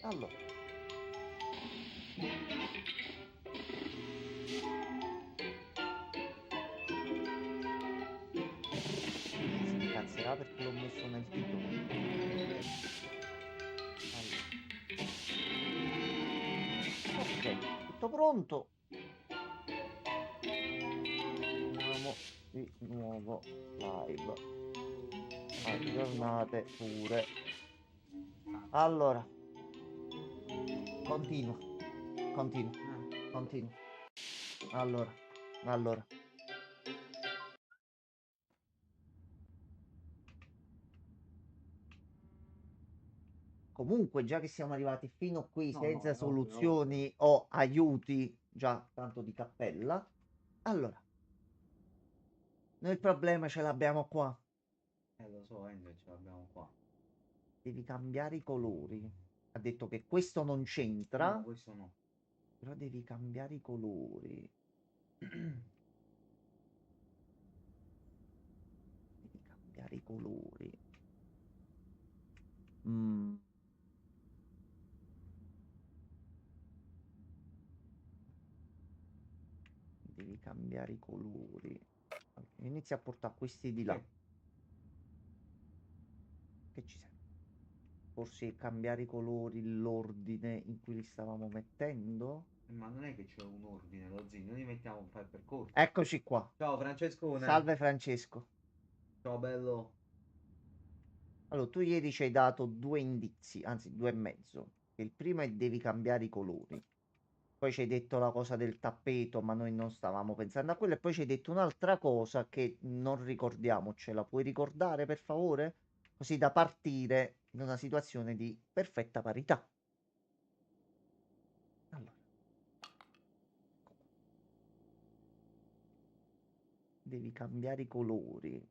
Allora. Si incazzerà perché l'ho messo nel titolo. Allora. Ok, tutto pronto. Andiamo di nuovo live. Aggiornate pure. Allora, continua, continua, continua. Allora. Comunque, già che siamo arrivati fino qui senza soluzioni o aiuti, già tanto di cappella. Allora, noi il problema ce l'abbiamo qua. Lo so, Angel, ce l'abbiamo qua. Devi cambiare i colori. Ha detto che questo non No, c'entra, questo no. però devi cambiare i colori. Devi cambiare i colori. Mm. Devi cambiare i colori. Inizia a portare questi di là. Che? Che ci serve? Forse cambiare i colori, l'ordine in cui li stavamo mettendo. Ma non è che c'è un ordine, lo zio, noi li mettiamo a fare il percorso. Eccoci qua. Ciao Francescone. Salve Francesco. Ciao bello. Allora, tu ieri ci hai dato due indizi, anzi due e mezzo. Il primo è devi cambiare i colori. Poi ci hai detto la cosa del tappeto, ma noi non stavamo pensando a quello. E poi ci hai detto un'altra cosa che non ricordiamo. Ce la puoi ricordare, per favore? Così da partire in una situazione di perfetta parità. Allora, devi cambiare i colori.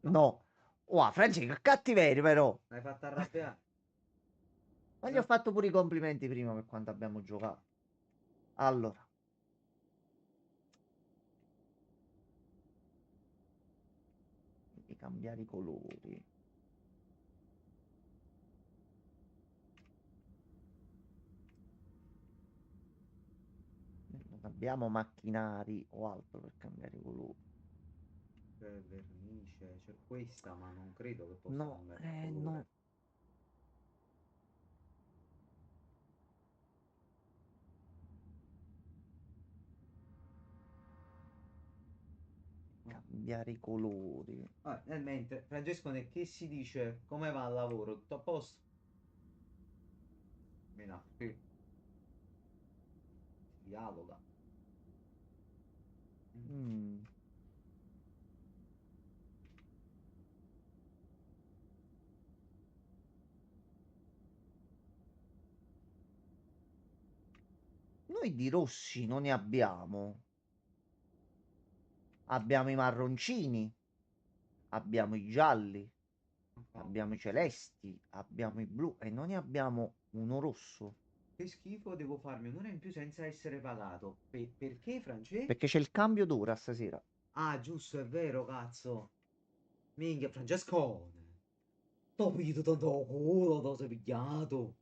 No, No. Wow, Francesco, cattiveria però. l'hai fatto arrabbiare. Ma gli ho No. fatto pure i complimenti prima per quanto abbiamo giocato. Allora, devi cambiare i colori. Non abbiamo macchinari o altro per cambiare i colori. C'è vernice, c'è questa, ma non credo che possa No, cambiare il no. colore. No. Cambiare i colori. Nel mentre, Francescone, che si dice? Come va al lavoro? Tutto a posto? Mena, qui si dialoga. Mm. Mm. Noi di rossi non ne abbiamo. Abbiamo i marroncini, abbiamo i gialli, abbiamo i celesti, abbiamo i blu e non ne abbiamo uno rosso. Che schifo, devo farmi un'ora in più senza essere pagato. Perché, Francesco? Perché c'è il cambio d'ora stasera. Ah, giusto, è vero, cazzo. Minchia, Francescone. T'ho pigliato tanto culo, t'ho sei pigliato.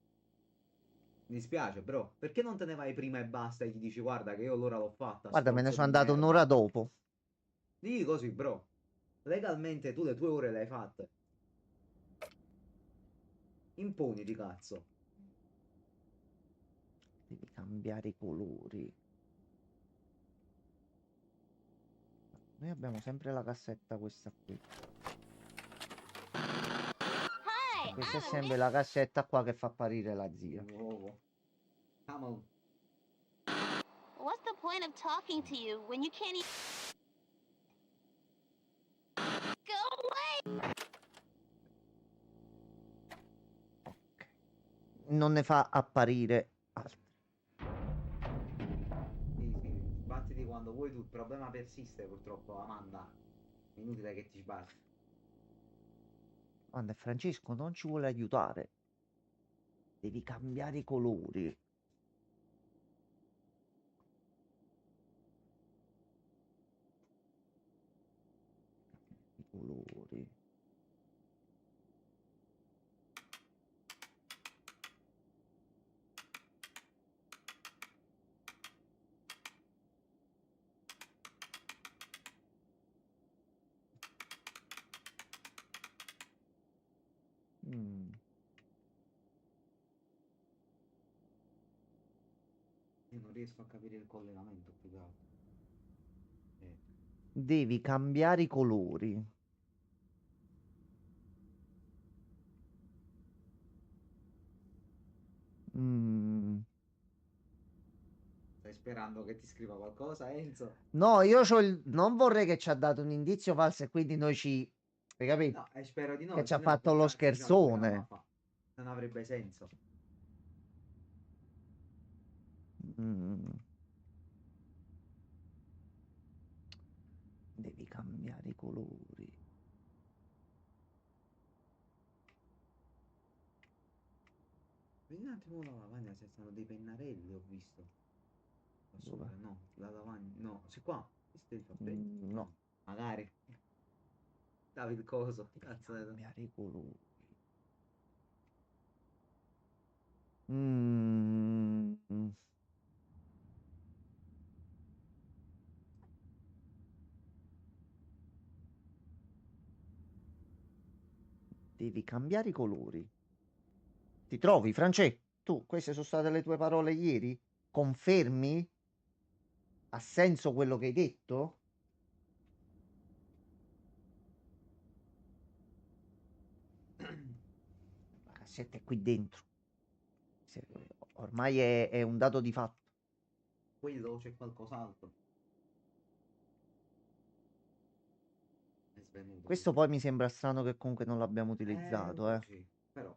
Mi dispiace, bro. Perché non te ne vai prima e basta e gli dici, guarda che io l'ora l'ho fatta, Guarda, me ne stronzo sono di andato un'ora merda. dopo. Dì così, bro. Legalmente tu le tue ore le hai fatte. Imponiti, cazzo. Devi cambiare i colori. Noi abbiamo sempre la cassetta questa qui. E Hi, questa è I'm sempre la cassetta qua che fa apparire la Di zia. nuovo. Come on. What's the point of talking to you when you can't even go away? Ok. Non ne fa apparire altri. Sì, sì, sbattiti quando vuoi tu. Il problema persiste, purtroppo, Amanda. È inutile che ti sbatti. Guarda, Francesco non ci vuole aiutare. Devi cambiare i colori. I colori. riesco a capire il collegamento più che altro. Devi cambiare i colori. Mm. Stai sperando che ti scriva qualcosa, Enzo? No, io non vorrei che ci ha dato un indizio falso e quindi noi ci... Hai capito? No, spero di no, Che ci perché ha sennò fatto sti lo cazzi già lo proviamo a scherzone. fa'. Non avrebbe senso. Mm. Devi cambiare i colori. Vedi un attimo la lavagna se sono dei pennarelli, ho visto. Qua Dov'è? sopra, no, la lavagna, no, se qua. Questo è il tappeto. No, Magari. Davi il coso, devi cazzo. cambiare i colori. Mm. Devi cambiare i colori. Ti trovi, Francesco? Tu, queste sono state le tue parole ieri? Confermi? Ha senso quello che hai detto? La cassetta è qui dentro. Ormai è un dato di fatto. Quello c'è qualcos'altro. È svenuto Questo così. poi mi sembra strano che comunque non l'abbiamo Un utilizzato, po' eh. sì, però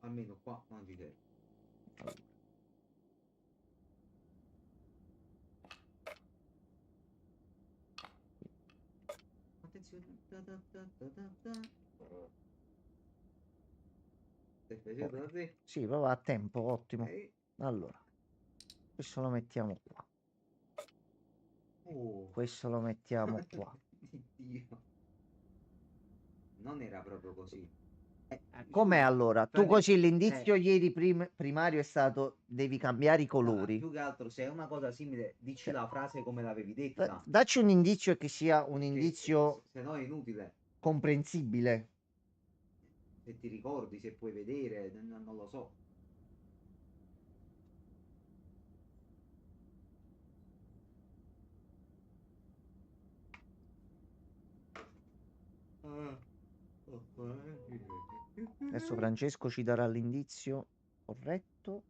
almeno qua non ci serve. Allora, Attenzione. Ti è poi- piaciuto così? sì, proprio a tempo, ottimo. Ok. Allora, questo lo mettiamo qua. Oh. Questo lo mettiamo qua. Dio. Non era proprio così. Com'è allora? Tu Frate, così l'indizio ieri primario è stato devi cambiare i allora, colori. più che altro, se è una cosa simile, dici Cioè, la frase come l'avevi detta. dacci un indizio e che sia un Perché indizio se no è inutile. comprensibile. Se ti ricordi, se puoi vedere, non lo so. Ah, Adesso Francesco ci darà l'indizio corretto,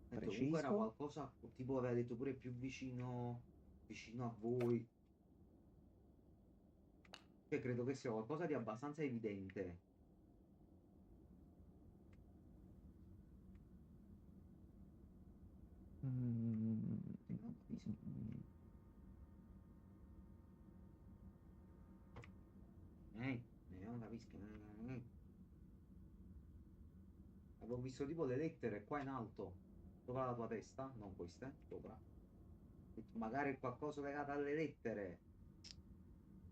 detto, comunque era preciso. qualcosa, tipo aveva detto pure più vicino a voi. Cioè, credo che sia qualcosa di abbastanza evidente. Mm. Non capisco. Non capisco. Avevo visto tipo le lettere qua in alto, sopra la tua testa, non queste, sopra. Ho detto, magari è qualcosa legato alle lettere.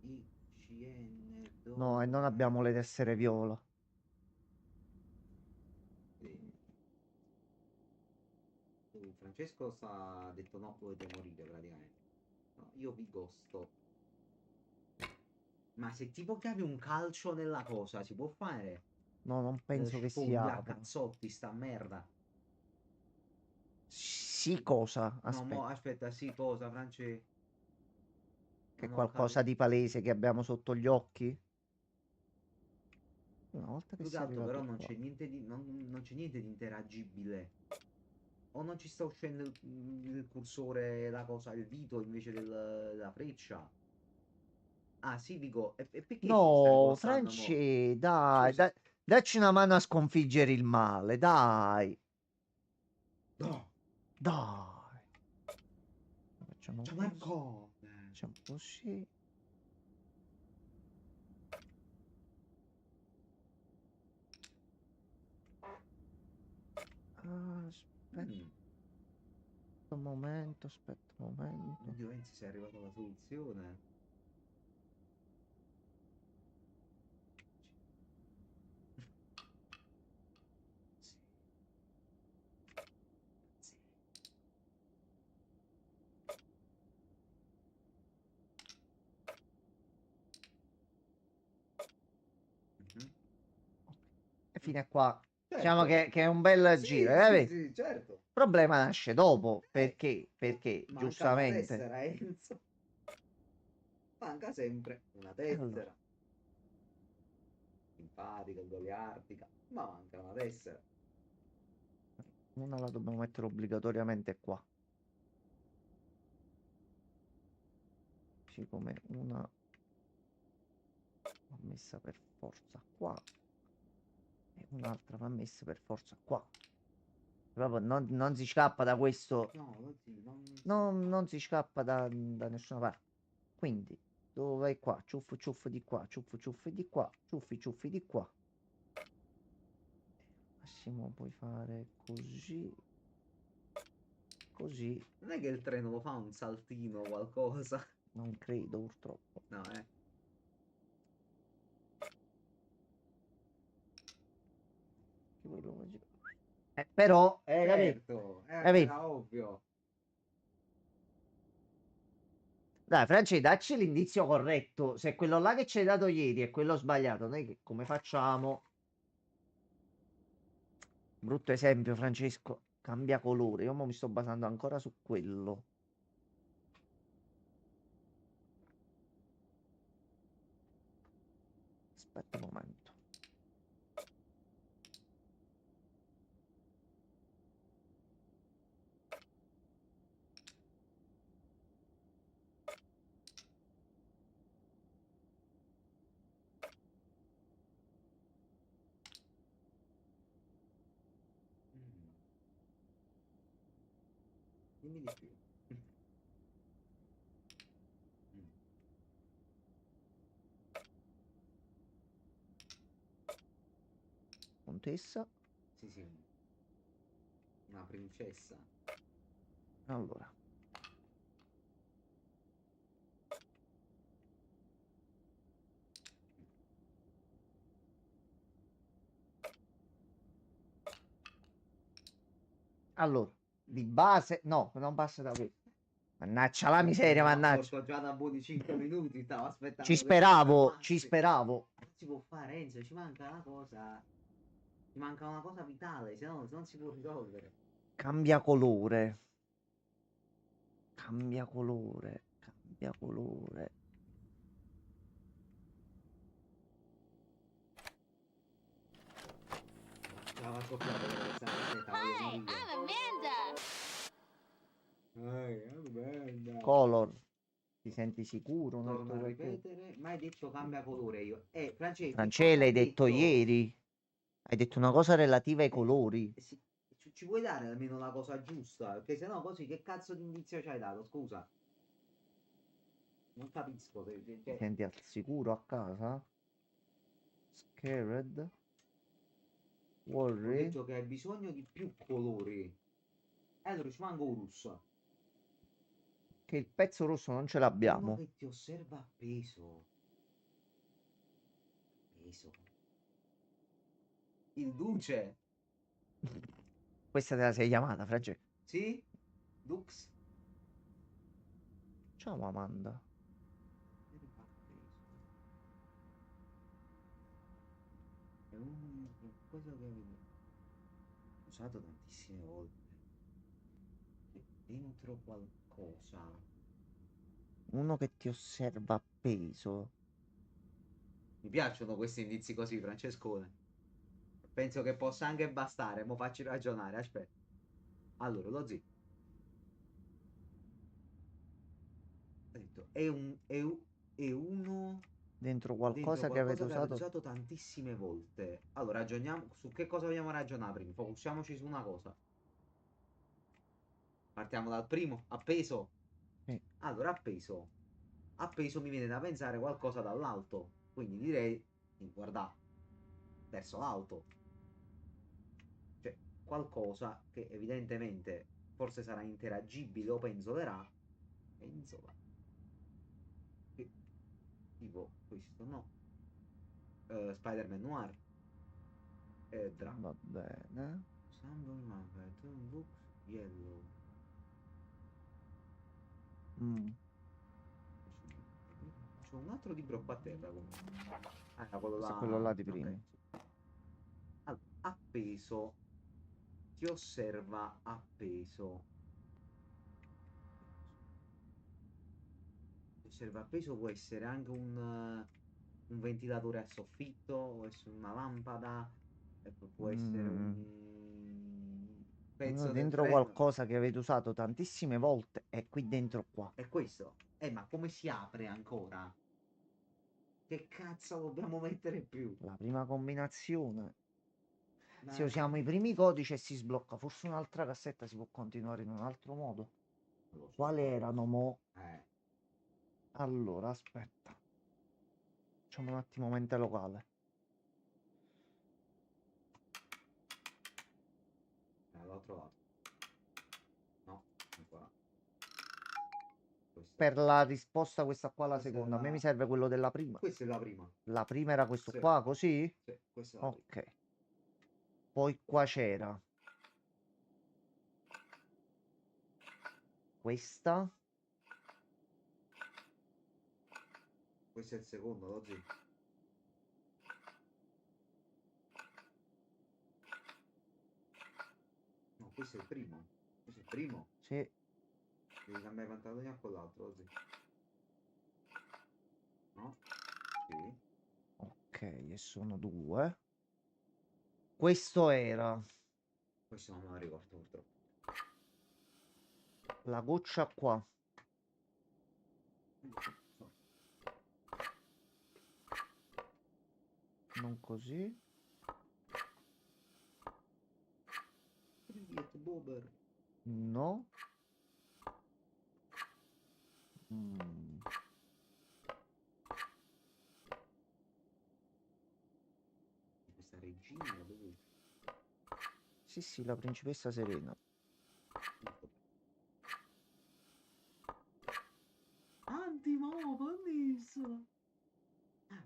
I, C, N, No, e non dove... abbiamo le tessere viola. Francesco ha detto no, dovete morire praticamente. No, io vi gosto. Ma se tipo cavi un calcio nella cosa, si può fare? No, non penso che si Sfoglia a apra. cazzotti sta merda. Sì, cosa? No, mo Aspetta, aspetta, sì, cosa, France? che è Non ho qualcosa capito. di palese che abbiamo sotto gli occhi? Una volta che Più che sei altro però arrivato non qua. c'è niente di, non c'è niente di interagibile. O non ci sta uscendo il cursore, la cosa, il dito invece della freccia. Ah, sì, dico, e perché ti stai No, ingrossando mo? Franci, dai, Scusa. dacci una mano a sconfiggere il male, dai, No, dai. Facciamo c'è così, Marco. facciamo così. Aspetta Mm. un momento, aspetta un momento. Oddio, Enzi, sei arrivato alla soluzione. Sì, sì. Mhm. E fino a qua. Diciamo Certo. che è un bel Sì, giro, sì, capito? sì, certo. Il problema nasce dopo, perché? Perché, Manca una giustamente, tessera, Enzo. Manca sempre una allora, tessera. Simpatica, goliardica, ma manca una tessera. una la dobbiamo mettere obbligatoriamente qua. Siccome una va messa per forza qua e un'altra va messa per forza qua. Proprio non si scappa da questo, No, così, non... non si scappa da nessuna parte. Quindi, dove vai qua? Ciuffo ciuffo di qua, ciuffo ciuffo di qua, ciuffi ciuffi di qua. Massimo puoi fare così, così, Non è che il treno lo fa un saltino o qualcosa. non credo purtroppo. No, Che poi però, capì? certo, Capì? era ovvio. Dai, Franci, dacci l'indizio corretto. Se quello là che ci hai dato ieri è quello sbagliato, noi come facciamo? Brutto esempio, Francesco. Cambia colore. Io mo mi sto basando ancora su quello. Aspetta un momento. Mm, dimmi di più. Mm, Contessa. sì, sì, una princessa. Allora. Allora. Di base. No, non passa da qui. Mannaggia la miseria, Mi sono mannaggia. accorto già da buoni 5 minuti, stavo Ci aspettando che tu speravo, ci confermassi. speravo. Non si può fare, Enzo, ci manca una cosa. Ci manca una cosa vitale, se no non si può risolvere. Cambia colore. Cambia colore. Cambia colore. Ce la faccio piovere questa, aspetta, voglio Hi, morire. I'm Amanda. Merda. Color. Ti senti sicuro nel Torno tuo a qualche... ripetere, mai detto cambia colore io. Francesco, che Francesco, cosa l'hai hai detto detto? ieri. Hai detto una cosa relativa ai colori. Sì, ci vuoi dare almeno la cosa giusta? Perché sennò così che cazzo di indizio ci hai dato? Scusa, non capisco. Ti Cioè, senti al sicuro a casa? Scared? ho Worried? detto che hai bisogno di più colori. Allora ci manca un russo. Che il pezzo rosso non ce Uno l'abbiamo. che ti osserva appeso. Peso. Il duce. Questa te la sei chiamata, Francesco. Sì? Dux? Ciao Amanda. Osserva appeso. È un qualcosa che avevo usato tantissime volte. C'è dentro qualcosa. Uno che ti osserva appeso. Mi piacciono questi indizi così, Francescone. Penso che possa anche bastare. Mo facci ragionare. Aspetta. Allora, lo zio ha detto: è uno Dentro dentro qualcosa che avete qualcosa che avete usato. usato tantissime volte. Allora, ragioniamo su che cosa vogliamo ragionare prima. Focussiamoci su una cosa. Partiamo dal primo. Appeso. Sì. Allora, appeso. Appeso mi viene da pensare qualcosa dall'alto. Quindi direi di guardare verso l'alto. Cioè, qualcosa che evidentemente forse sarà interagibile o penzolerà. Penzola. Che tipo questo, no? Spider-Man Noir. Edra. Va bene. Sandal Market. Lux Yellow. Mm. C'è un altro libro qua a terra comunque. Ah, era quello Questo è quello là. là di Ok. prima. Sì. Allora. appeso. Ti osserva appeso. Ti osserva appeso può essere anche un ventilatore a soffitto, può essere una lampada, e può essere Mm, un Uno pezzo del dentro treno. qualcosa che avete usato tantissime volte è qui dentro qua. È questo. Ma come si apre ancora? Che cazzo dobbiamo mettere più? La prima combinazione. Se Ma- usiamo i primi codici e si sblocca forse un'altra cassetta, si può continuare in un altro modo. Non lo so. Quali erano, mo? Eh, Allora, aspetta. Facciamo un attimo mente locale. l'ho trovato. No, ancora. Questa, Per la risposta questa qua, la questa è seconda. A me mi la... serve quello della prima. Questa è la prima. La prima era questo Sì, qua, così? sì, questa è la prima. Ok. Poi qua c'era questa. Questo è il secondo, lo zio. No, questo è il primo. Questo è il primo. Sì. Devi cambiare i pantaloni a quell'altro, lo zio. No? Sì. Ok, e sono due. Questo era Questo non me lo ricordo purtroppo. la goccia qua. Non così. Привет, Бобер. No. Mm, Questa regina dove? Sì, sì, la principessa Serena. Antimobonis.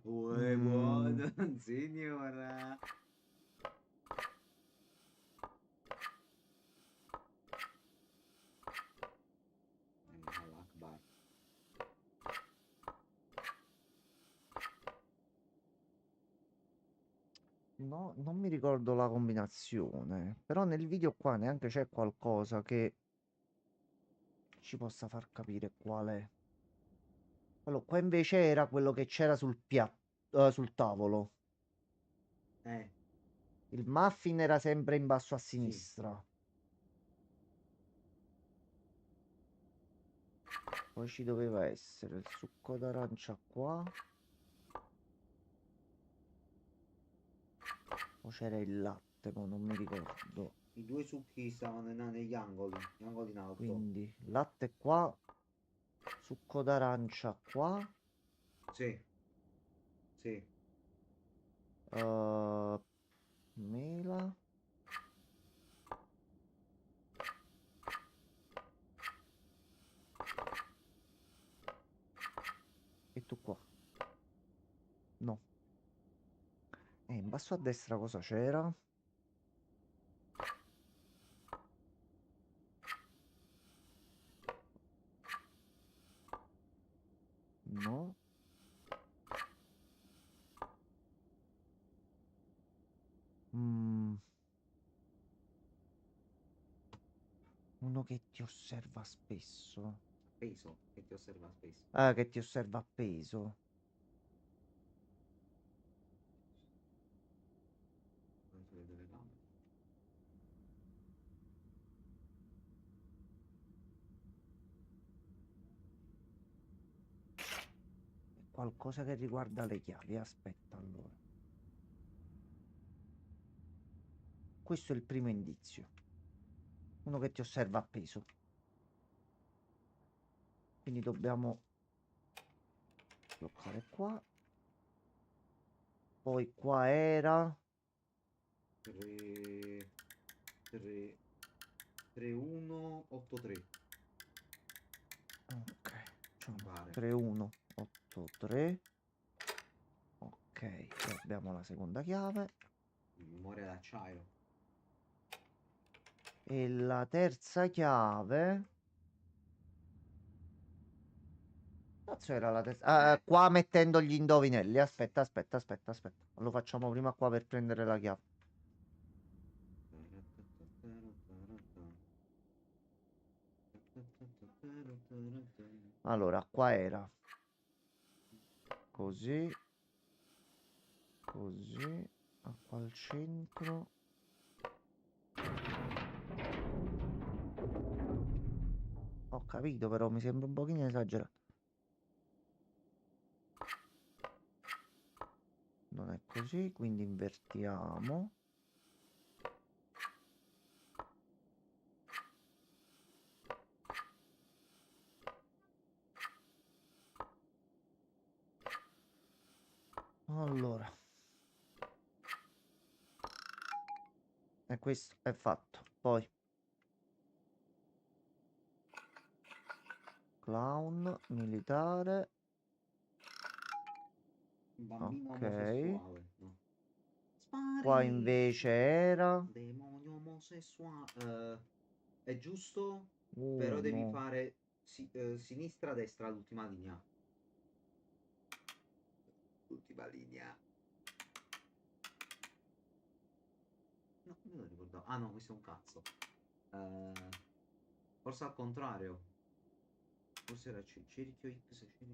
Uè, Mm, buono, signora. Allah Akbar. no, non mi ricordo la combinazione. Però nel video qua neanche c'è qualcosa che ci possa far capire qual è. Quello qua invece era quello che c'era sul tavolo. Eh, Il muffin era sempre in basso a sì. sinistra. Poi ci doveva essere il succo d'arancia qua. O c'era il latte, ma non mi ricordo. I due succhi stavano negli angoli in alto. Quindi latte qua, succo d'arancia qua, Sì, sì. eh, mela e tu qua. No. In basso a destra cosa c'era? No. Mm, Uno che ti osserva spesso. Peso, che ti osserva spesso. Ah, che ti osserva appeso. Poi si vede le gambe. È qualcosa che riguarda le chiavi. Aspetta allora. Questo è il primo indizio. Uno che ti osserva appeso. Quindi dobbiamo bloccare qua. Poi qua era 3, 3, 3, 1, 8, 3. ok, Mi facciamo pare. 3183. Ok, e abbiamo la seconda chiave. Memoria d'acciaio. E la terza chiave. Cazzo era la terza? Qua mettendo gli indovinelli. Aspetta, aspetta, aspetta, aspetta. Lo facciamo prima qua per prendere la chiave. Allora, qua era così, così, qua al centro. Ho capito, però mi sembra un pochino esagerato. Non è così, quindi invertiamo. Allora. E questo è fatto. Poi clown, militare. Un bambino Ok. omosessuale. No. Qua Sparisci. invece era... Demonio omosessuale. È giusto, però devi No. fare sinistra, destra, l'ultima linea. L'ultima linea. No, non me lo ricordavo. Ah no, questo è un cazzo. Forse al contrario. Forse era cerchio X, cerchio...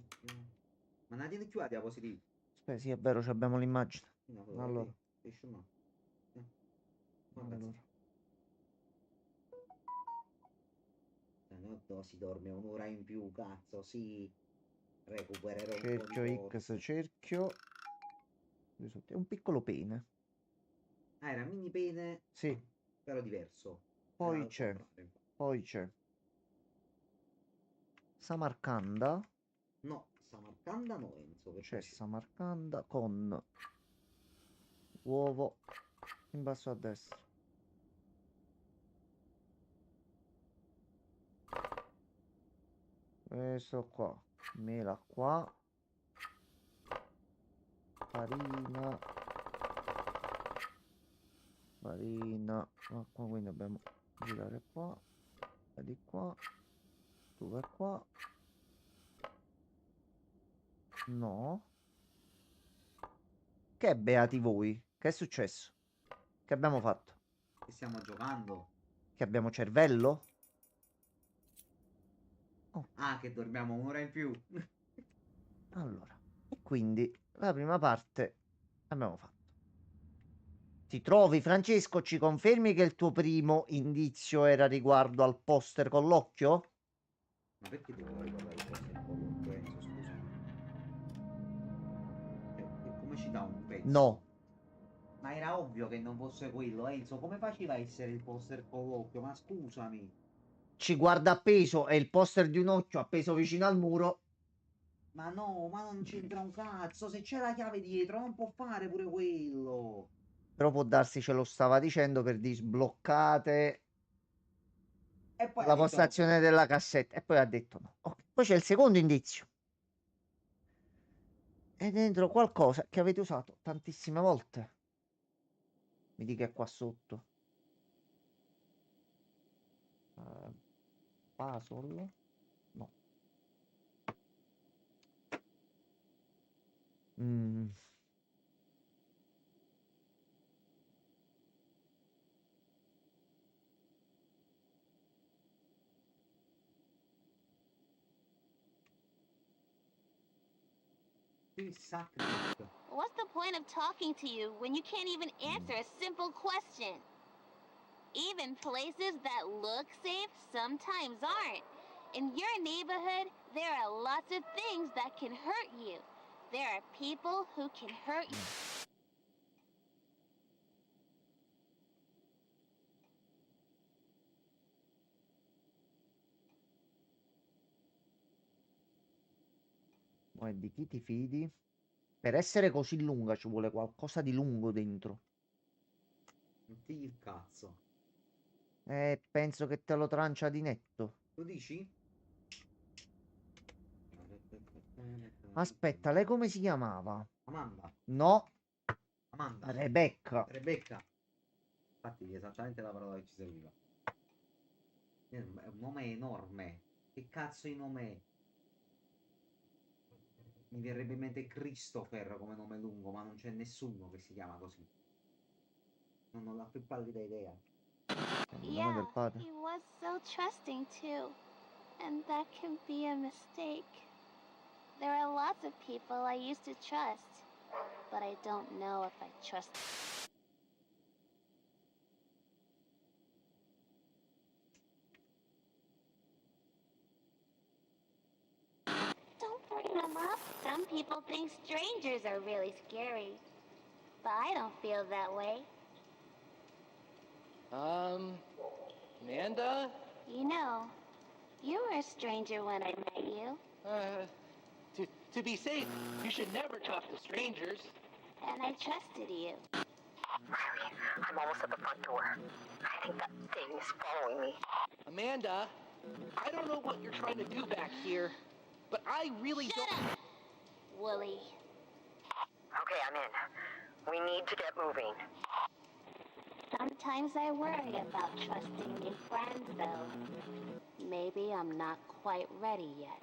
Ma non tiene più a diapositiva. Aspetta, sì, è vero, ci abbiamo l'immagine. No, Allora. esce no. Allora. No, si dorme un'ora in più, cazzo, sì. Recupererò un po' di Cerchio X, forze. cerchio. È un piccolo pene. Ah, era mini pene, Sì. però diverso. Era Poi al c'è. contrario. Poi c'è. Samarcanda. No, Samarcanda no, Enzo, per C'è piacere. Samarcanda con uovo in basso a destra. Questo qua. Mela qua. Farina. Farina. Qua, quindi dobbiamo girare qua. E di qua. Tu vai qua. No. Che beati voi? Che è successo? Che abbiamo fatto? Che stiamo giocando? Che abbiamo cervello? Oh, Ah, che dormiamo un'ora in più. allora. E quindi la prima parte abbiamo fatto. Ti trovi, Francesco? Ci confermi che il tuo primo indizio era riguardo al poster con l'occhio? Ma perché devo ricordare il posto in collo, Enzo, scusami. E come ci dà un pezzo? No. Ma era ovvio che non fosse quello, Enzo. Come faceva a essere il poster con l'occhio? Ma scusami. Ci guarda appeso e il poster di un occhio appeso vicino al muro. Ma no, ma non c'entra un cazzo. Se c'è la chiave dietro, non può fare pure quello. Però può darsi ce lo stava dicendo per disbloccate E poi ha la detto no. postazione della cassetta. E poi ha detto no. Ok. Poi c'è il secondo indizio. È dentro qualcosa che avete usato tantissime volte. Mi dica qua sotto. Puzzle? No. Mm. Qui Sacknick. What's the point of talking to you when you can't even answer a simple question? Even places that look safe sometimes aren't. In your neighborhood, there are lots of things that can hurt you. There are people who can hurt you. Ma di chi ti fidi? Per essere così lunga ci vuole qualcosa di lungo dentro. Non ti il cazzo. Penso che te lo trancia di netto. Lo dici? Aspetta, lei come si chiamava? Amanda. No, Amanda. Rebecca. Rebecca. Infatti, è esattamente la parola che ci serviva. È un nome enorme. Che cazzo di nome è? Mi verrebbe in mente Christopher come nome lungo, ma non c'è nessuno che si chiama così. Non ho la più pallida idea. Il nome del Yeah, padre. he was so trusting too. And that can be a mistake. There are lots of people I used to trust, but I don't know if I trust. Don't bring them up. Some people think strangers are really scary, but I don't feel that way. Amanda? You know, you were a stranger when I met you, To be safe, you should never talk to strangers. and I trusted you. Riley, I'm almost at the front door. I think that thing is following me. Amanda, I don't know what you're trying to do back here, but I really Shut don't... up, Wooly. Okay, I'm in. We need to get moving. Sometimes I worry about trusting new friends, though. Maybe I'm not quite ready yet.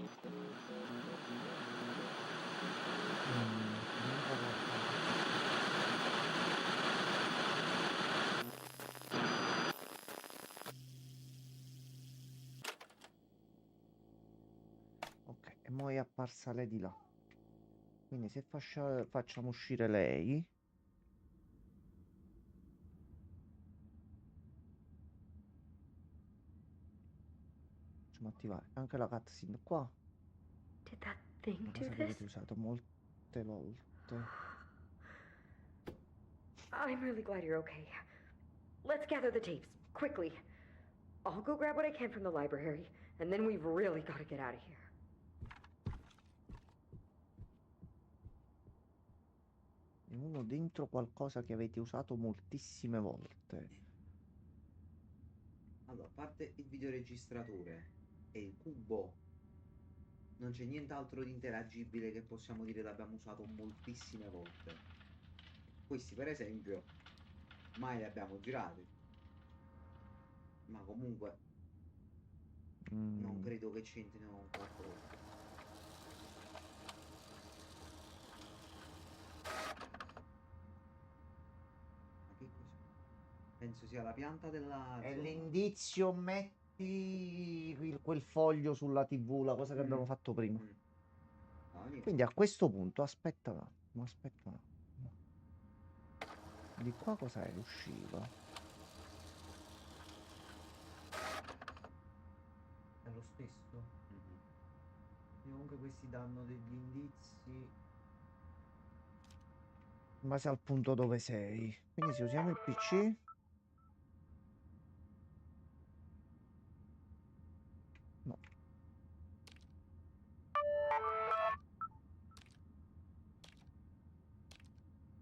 Ok, e mo è apparsa lei di là. Quindi se facciamo uscire lei. Facciamo attivare anche la cutscene qua. Did that thing Una do cosa che this? avete usato molte volte. I'm really glad you're okay. Let's gather the tapes, quickly. I'll go grab what I can from the library, and then we've really got to get out of here. È uno dentro qualcosa che avete usato moltissime volte. Allora, a parte il videoregistratore e il cubo, non c'è nient'altro di interagibile che possiamo dire l'abbiamo usato moltissime volte. Questi, per esempio, mai li abbiamo girati. Ma comunque non credo che c'entrino qualcosa. Ma che cos'è? Penso sia la pianta della È zona. l'indizio, metti quel foglio sulla TV, la cosa che abbiamo fatto prima. No, niente. Quindi a questo punto, aspetta un attimo, aspetta un attimo. Di qua cosa è? Usciva? È lo stesso? Comunque questi danno degli indizi in base al punto dove sei. Quindi se usiamo il PC... No.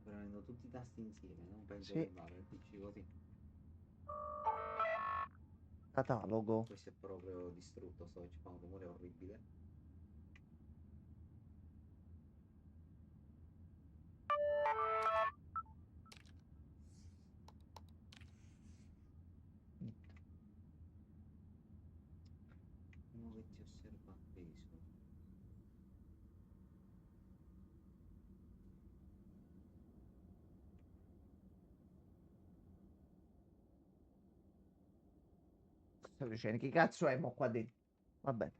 Prendo tutti i tasti insieme, non penso Sì. che vada il PC così. Catalogo. Questo è proprio distrutto, sto ci fa un rumore orribile. Uno che ti osserva appeso. Sto dicendo, che cazzo è mo qua dentro? Va bene.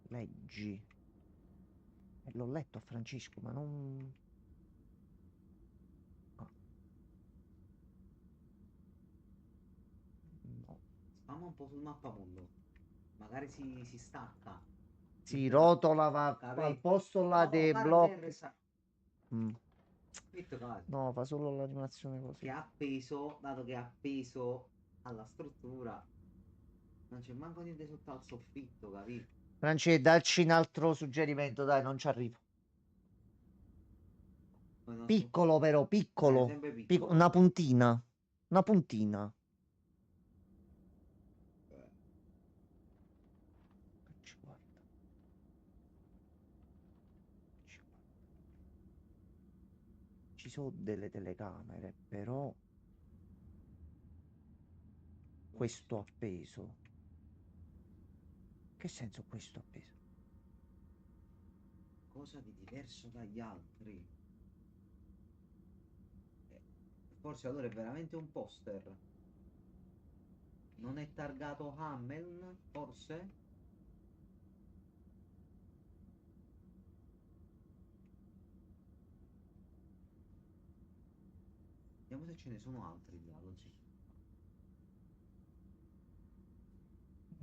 Leggi. L'ho letto a Francesco, ma non... Ah. No. Spamma un po' sul mappamondo. Magari si stacca. Si rotola, va Capì? al posto là No, dei guarda blocchi. terra, Mm. metto caso. No, fa solo l'animazione così. Che ha appeso, dato che ha appeso alla struttura, non c'è manco niente sotto al soffitto, capì? Franci, dacci un altro suggerimento, dai, non ci arrivo. Poi non so- Piccolo però, piccolo. sempre piccolo. Una puntina. Una puntina. Ci guarda. Ci guarda. Ci sono delle telecamere, però questo appeso. Che senso questo appeso? Cosa di diverso dagli altri? Forse allora è veramente un poster. Non è targato Hameln, forse? Vediamo se ce ne sono altri là, così.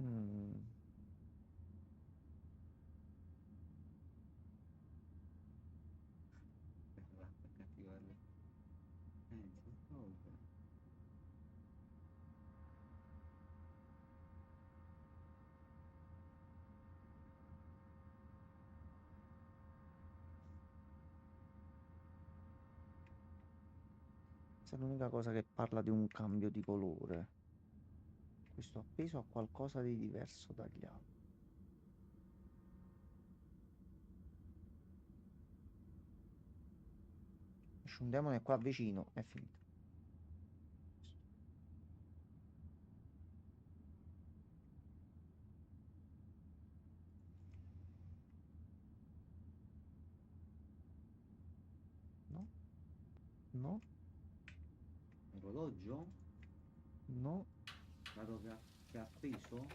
Mm. Per cattivarlo. Sì, ovvio. Questa è l'unica cosa che parla di un cambio di colore. Questo appeso a qualcosa di diverso dagli altri. C'è un demone qua vicino, è finito. No, no, Orologio? no. Dato che ha appeso?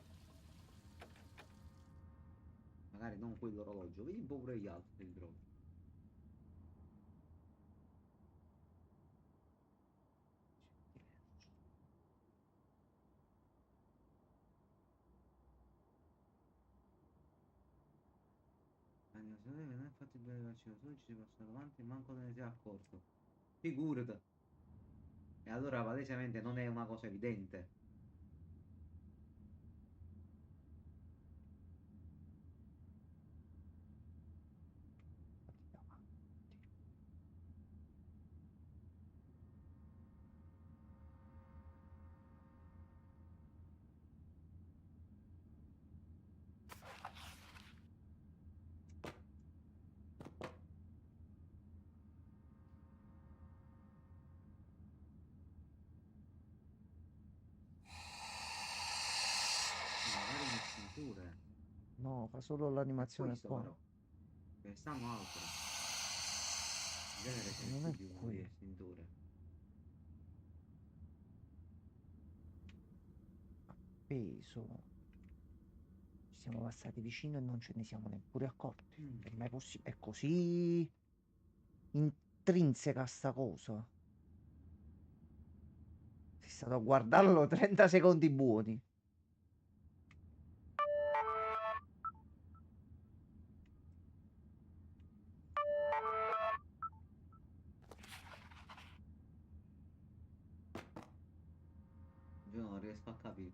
Magari non quell'orologio, vedi un po' pure gli altri però. Non è fatto bene vaccino, solo ci si passa davanti e manco te ne sei accorto. Figurati. E allora palesemente non è una cosa evidente. Magari un'estinture. No, fa solo È l'animazione questo qua. però. Ce ne stanno altre. In genere ce n'è Non più è di uno di qui. estinture. Appeso. Ci siamo passati vicino e non ce ne siamo neppure accorti. Mm. È mai possibile? È così intrinseca sta cosa. Sei stato a guardarlo 30 secondi buoni. Io non riesco a capire.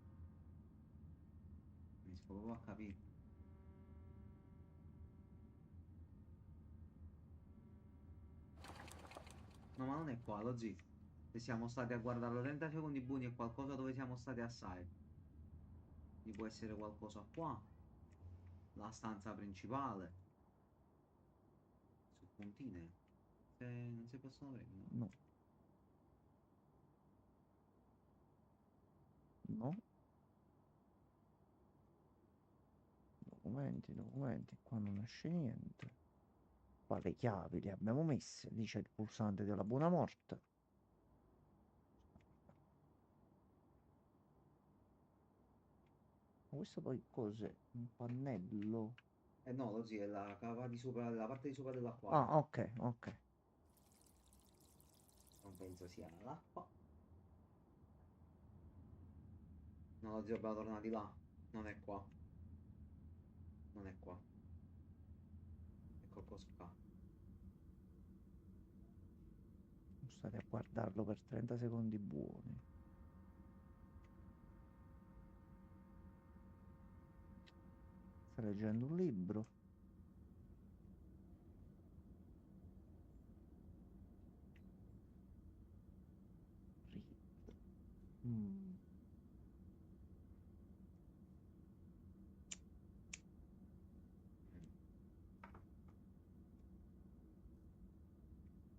Non riesco proprio a capire. No, ma non è qua, lo zio. Se siamo stati a guardarlo 30 secondi buoni è qualcosa dove siamo stati assai. Quindi può essere qualcosa qua. La stanza principale. Su puntine. Non si possono prendere, no? No, no. Documenti, documenti. Qua non esce niente. Qua le chiavi le abbiamo messe. Lì c'è il pulsante della buona morte. Ma questo poi cos'è? Un pannello? Eh no, lo zio, è la cava di sopra, la parte di sopra dell'acquario. Ah, ok, ok. Non penso sia l'acqua. No, lo zio, abbiamo tornato di là. Non è qua. Non è qua. È qualcosa qua. State a guardarlo per 30 secondi buoni. Sta leggendo un libro. Read. Mm.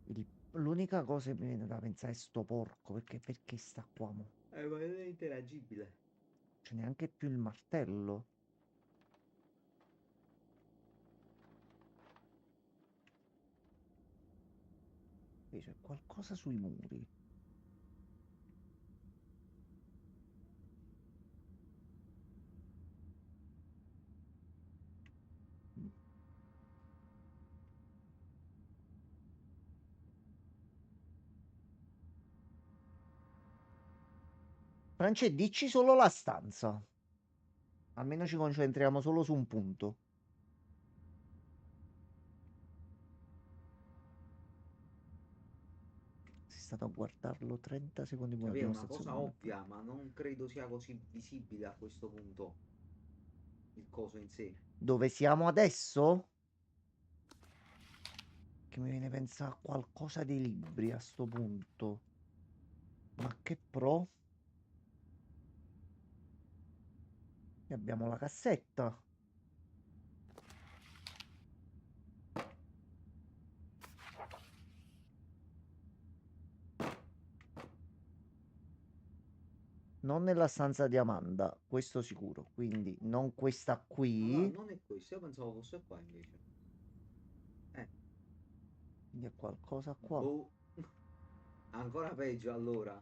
Mm. L'unica cosa che mi viene da pensare è sto porco, perché sta qua, mo? Ma è interagibile. C'è neanche più il martello. Qui c'è qualcosa sui muri. France, dici solo la stanza. Almeno ci concentriamo solo su un punto. Sei stato a guardarlo 30 secondi prima Cioè, di è una una cosa stazione. ovvia, ma non credo sia così visibile a questo punto il coso in sé. Dove siamo adesso? Che mi viene pensare a qualcosa di libri a sto punto. Ma che pro? E abbiamo la cassetta. Non nella stanza di Amanda, questo sicuro. Quindi non questa No, qui. non è questo, io pensavo fosse qua invece. Quindi è qualcosa qua. Boh. Ancora peggio allora.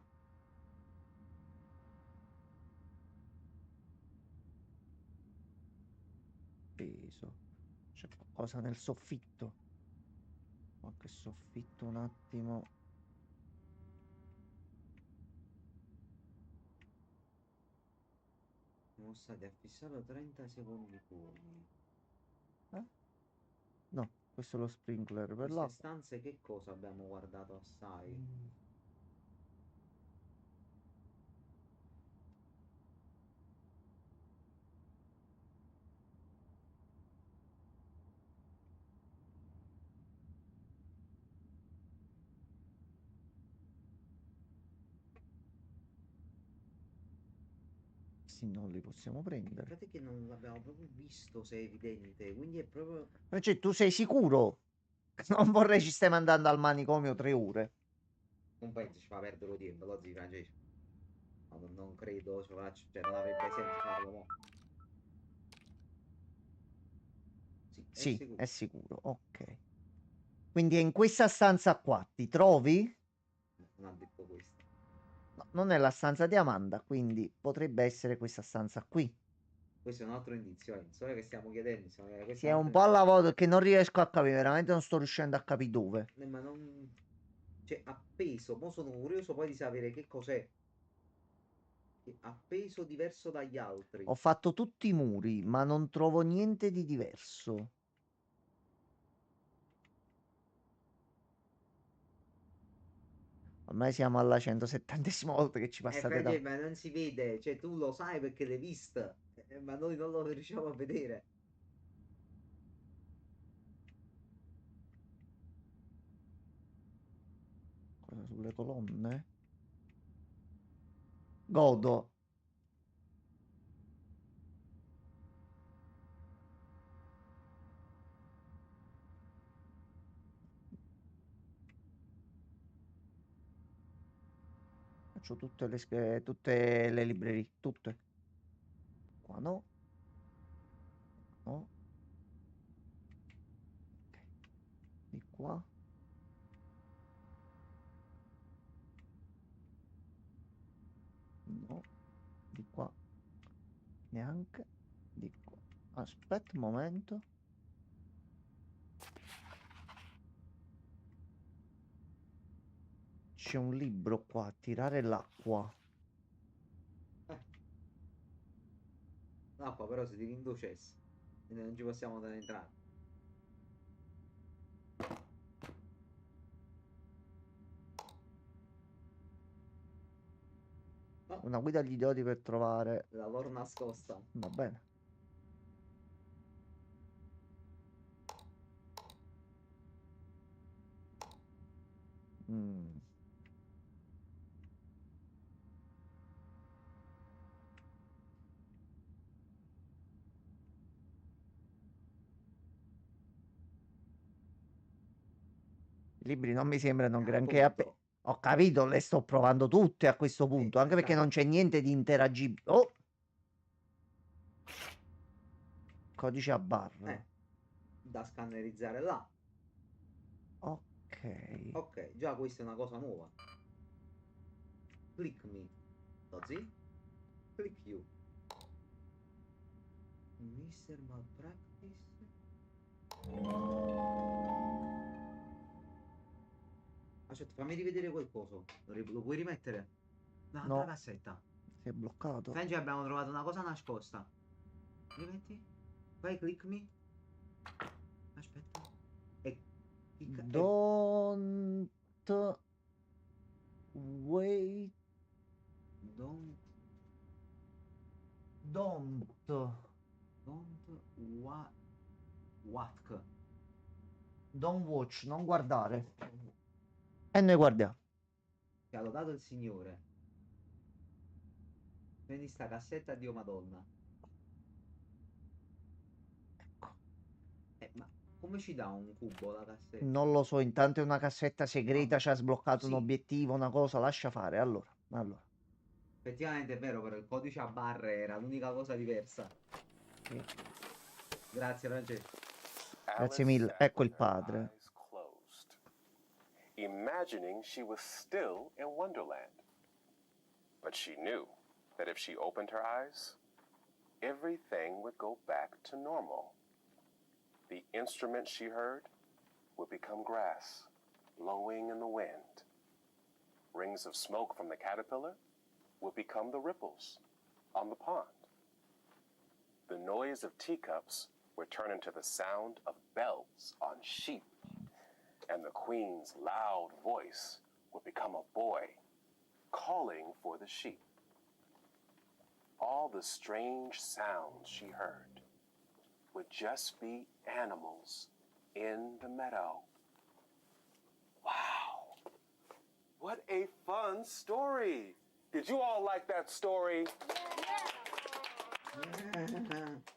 Peso. C'è qualcosa nel soffitto. Qualche soffitto un attimo. Siamo stati a fissarlo 30 secondi fuori. Eh? No, questo è lo sprinkler per Queste l'acqua. stanze che cosa abbiamo guardato assai? Sì, non li possiamo prendere. Guardate che non l'abbiamo proprio visto se è evidente, quindi è proprio... Cioè, tu sei sicuro? Non vorrei ci stai mandando al manicomio 3 ore. Non penso ci fa perdere lo tempo, lo zio Francesco. No, non credo ci faccia, cioè non avrebbe senso farlo mo. Sì, è Sì, sicuro. è sicuro. Ok. Quindi è in questa stanza qua. Ti trovi? No, non ha detto questo. No, non è la stanza di Amanda, quindi potrebbe essere questa stanza qui. Questo è un altro indizio, Enzo, che stiamo chiedendo, questo Si è è un un altro po' alla indizio. volta che non riesco a capire, veramente non sto riuscendo a capire dove. Ma non... Cioè, appeso, mo sono curioso poi di sapere che cos'è. Appeso diverso dagli altri. Ho fatto tutti i muri, ma non trovo niente di diverso. Ormai siamo alla 170esima volta che ci passate da... Ma non si vede, cioè tu lo sai perché l'hai vista, ma noi non lo riusciamo a vedere. Cosa sulle colonne? Godo. Faccio tutte le librerie, tutte. Qua no. No. Ok. Di qua. No. Di qua. Neanche. Di qua. Aspetta un momento. C'è un libro qua, tirare l'acqua. L'acqua però si riducesse, quindi non ci possiamo entrare. No, Una guida agli idioti per trovare... la loro nascosta. Va bene. Mm. I libri non mi sembrano granché Appunto. Ho capito, le sto provando tutte a questo punto, anche perché non Esatto. c'è niente di interagibile. Oh! Codice a barra. Da scannerizzare là. Ok. Ok, già questa è una cosa nuova. Click me. Così. Click you. Mr. Malpractice. Aspetta, fammi rivedere quel coso. Lo puoi rimettere? L'altra No. cassetta. Si è bloccato. Fengi, abbiamo trovato una cosa nascosta. Rimetti? Vai, click me. Aspetta. E clicca. Don't wait. Don't Don't. what? Don't watch, non guardare. E noi guardiamo. Ti ha lodato il Signore. Prendi sta cassetta, Dio Madonna. Ecco. Ma come ci dà un cubo la cassetta? Non lo so, intanto è una cassetta segreta, No. ci ha sbloccato un Sì. obiettivo, una cosa, lascia fare. Allora. Effettivamente è vero, però il codice a barre era l'unica cosa diversa. Sì. Grazie, Francesco. Grazie Alice mille, sat ecco il with her padre. eyes closed, imagining she was still in Wonderland. But she knew that if she opened her eyes, everything would go back to normal. The instrument she heard would become grass, blowing in the wind. Rings of smoke from the caterpillar would become the ripples on the pond. The noise of teacups would turn into the sound of bells on sheep, and the queen's loud voice would become a boy calling for the sheep. All the strange sounds she heard would just be animals in the meadow. Wow! What a fun story! Did you all like that story?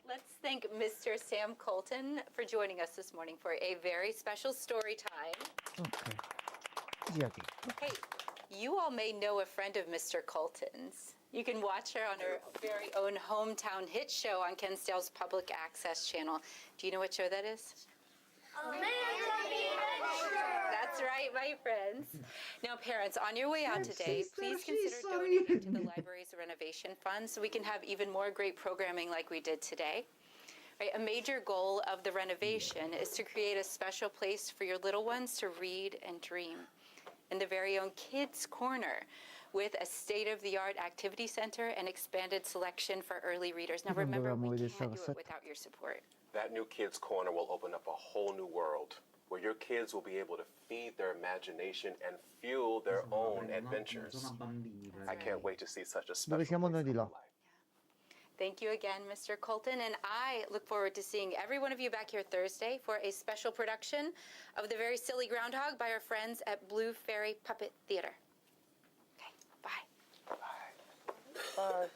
Let's thank Mr. Sam Colton for joining us this morning for a very special story time. Ok. Zia Chi. Hey, you all may know a friend of Mr. Colton's. You can watch her on her very own hometown hit show on Ken Stale's public access channel. Do you know what show that is? That's right, my friends. Now, parents, on your way out today, please consider donating to the library's renovation fund so we can have even more great programming like we did today. Right, a major goal of the renovation is to create a special place for your little ones to read and dream. In the very own Kids Corner, with a state-of-the-art activity center and expanded selection for early readers. Now, Non remember, dovevamo we vedere can't sta do it cassetta. without your support. That new Kids Corner will open up a whole new world where your kids will be able to feed their imagination and fuel their own adventures. Sono bambini, I can't wait to see such a Dove special siamo noi place di come là? life. Thank you again, Mr. Colton, and I look forward to seeing every one of you back here Thursday for a special production of The Very Silly Groundhog by our friends at Blue Fairy Puppet Theater. Okay, bye. Bye.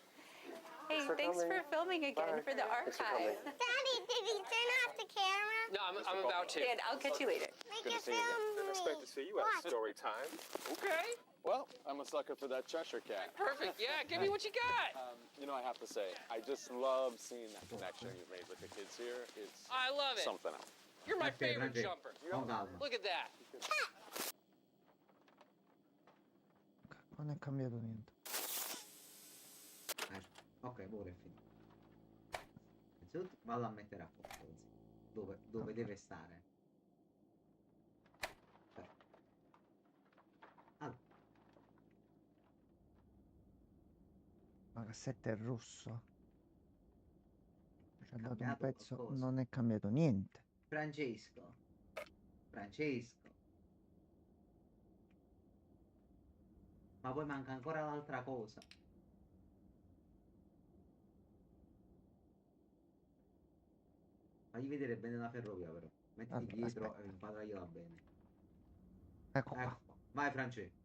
Hey, for thanks coming. for filming again Bye. for the Thanks for coming. archive. Daddy, did he turn off the camera? No, I'm about to. And I'll catch you later. Make Good to it see you again. Didn't expect to see you at What? story time. Okay, Well, I'm a sucker for that Cheshire cat. perfect. Yeah, give me what you got. You know, I have to say, I just love seeing that connection you've made with the kids here. It's I love it. something else. You're my Okay, favorite Frankie. jumper. Con calma. Look at that. Non è cambiato niente. Ok, ora è finito. Innanzitutto vallo a mettere a posto così. Dove deve stare. Allora, La cassetta è rossa. Ci ha dato un cambiato pezzo, qualcosa. non è cambiato niente. Francesco. Ma poi manca ancora l'altra cosa. Fagli vedere bene la ferrovia però. Mettiti Allora, dietro aspetta. e inquadragliela bene. Ecco qua. Ecco qua. Vai Francesco.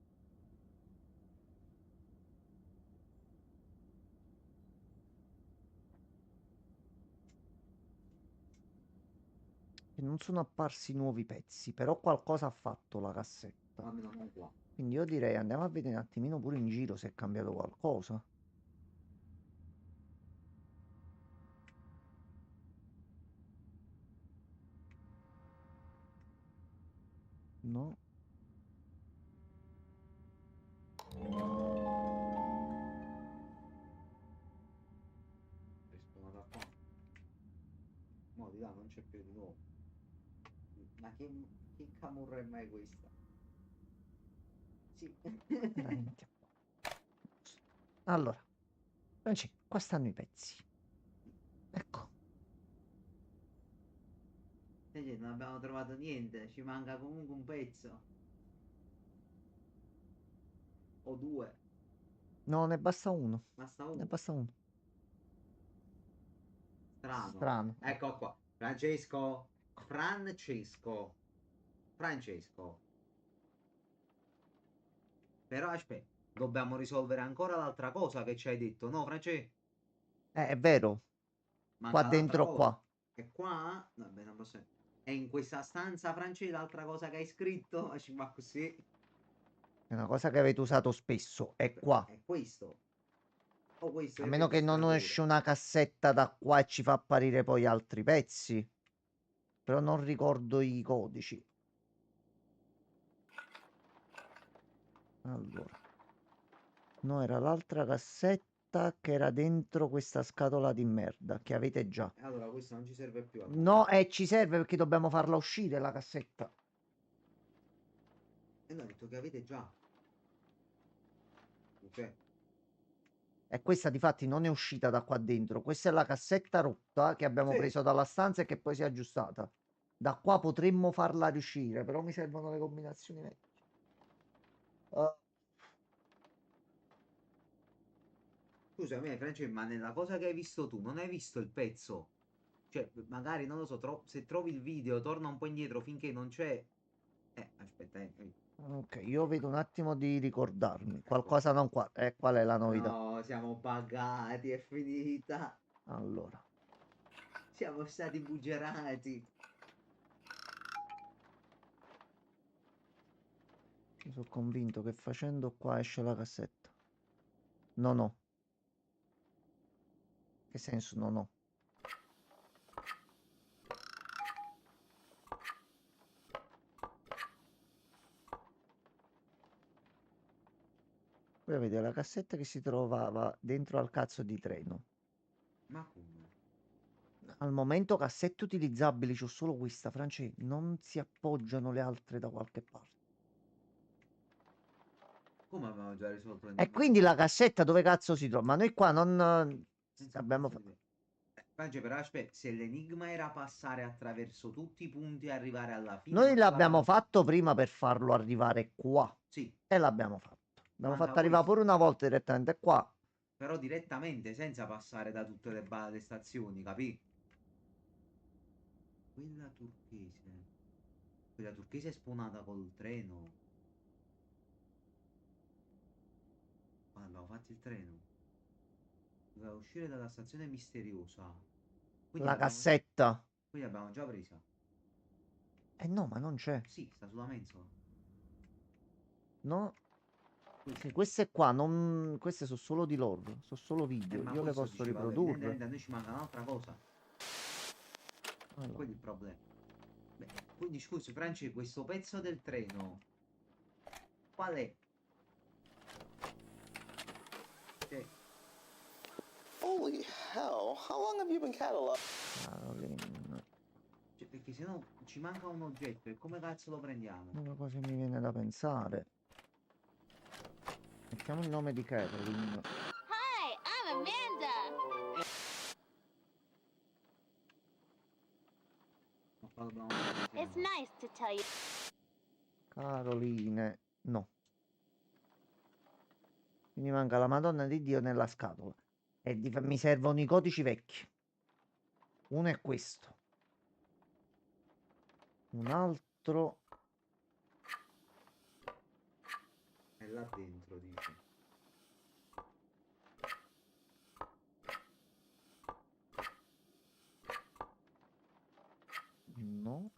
E non sono apparsi nuovi pezzi, però qualcosa ha fatto la cassetta. Almeno non qua. Quindi io direi andiamo a vedere un attimino pure in giro se è cambiato qualcosa. No. Rispondere qua. Mo di là non c'è più di nuovo. Ma che camurra è mai questa? Sì. Veramente. Allora, Franci, qua stanno i pezzi. Ecco. Non abbiamo trovato niente, ci manca comunque un pezzo. O due. No, ne basta uno. Basta Ne uno. basta uno. Strano. Strano. Ecco qua. Francesco. Francesco. Francesco. Però aspetta, dobbiamo risolvere ancora l'altra cosa che ci hai detto, no, Francesco? È vero. Manca Qua dentro, l'altra cosa. qua. E qua? Vabbè, non posso. È in questa stanza, Francesco, l'altra cosa che hai scritto? Ci va così. È una cosa che avete usato spesso. È qua. È questo. O questo A è il meno che non registratore. esce una cassetta da qua e ci fa apparire poi altri pezzi. Però non ricordo i codici. Allora. No, era l'altra cassetta che era dentro questa scatola di merda che avete già. Allora, questo non ci serve più. Allora. No, ci serve perché dobbiamo farla uscire la cassetta. E no, ho detto che avete già. Ok. E questa difatti non è uscita da qua dentro. Questa è la cassetta rotta che abbiamo Sì. preso dalla stanza e che poi si è aggiustata. Da qua potremmo farla riuscire, però mi servono le combinazioni vecchie. Scusami, Francesco, ma nella cosa che hai visto tu, non hai visto il pezzo? Cioè, magari, non lo so, se trovi il video, torna un po' indietro finché non c'è. Aspetta, Ok, io vedo un attimo di ricordarmi. Qualcosa non qua. Qual è la novità? No, siamo buggati, è finita. Allora. Siamo stati buggerati. Io sono convinto che facendo qua esce la cassetta. No, no. Che senso no, no? Voi avete la cassetta che si trovava dentro al cazzo di treno. Ma come? Al momento cassette utilizzabili c'ho solo questa, Francesco. Non si appoggiano le altre da qualche parte. Come abbiamo già risolto E quindi la cassetta dove cazzo si trova? Ma noi qua non abbiamo fatto. Francesco, però aspetta, se l'enigma era passare attraverso tutti i punti e arrivare alla fine. Noi non l'abbiamo l'abbiamo- fatto prima per farlo arrivare qua. Sì, E l'abbiamo fatto. L'abbiamo Manca fatto arrivare questo. pure una volta direttamente qua. però direttamente, senza passare da tutte le stazioni, capì? Quella turchese. Quella turchese è spawnata col treno. Quando abbiamo fatto il treno. Doveva uscire dalla stazione misteriosa. Quindi La l'abbiamo- cassetta. Quindi l'abbiamo già presa. No, ma non c'è. Sì, sta sulla mensola. No. Sì, queste qua non. Queste sono solo di loro. Sono solo video. Ma Io le questo posso diceva, riprodurre. evidentemente a noi ci manca un'altra cosa. Allora. Quello è il problema. Beh, quindi scusi, Franci, questo pezzo del treno. Qual è? Holy hell, how long have you been cataloged? Cioè, perché se no ci manca un oggetto e come cazzo lo prendiamo? Una cosa mi viene da pensare. Mettiamo il nome di Caroline. Hi, I'm Amanda. It's nice to tell you. Caroline. No. Quindi manca la Madonna di Dio nella scatola. E mi servono i codici vecchi. Uno è questo. Un altro. È là dentro, dice. No.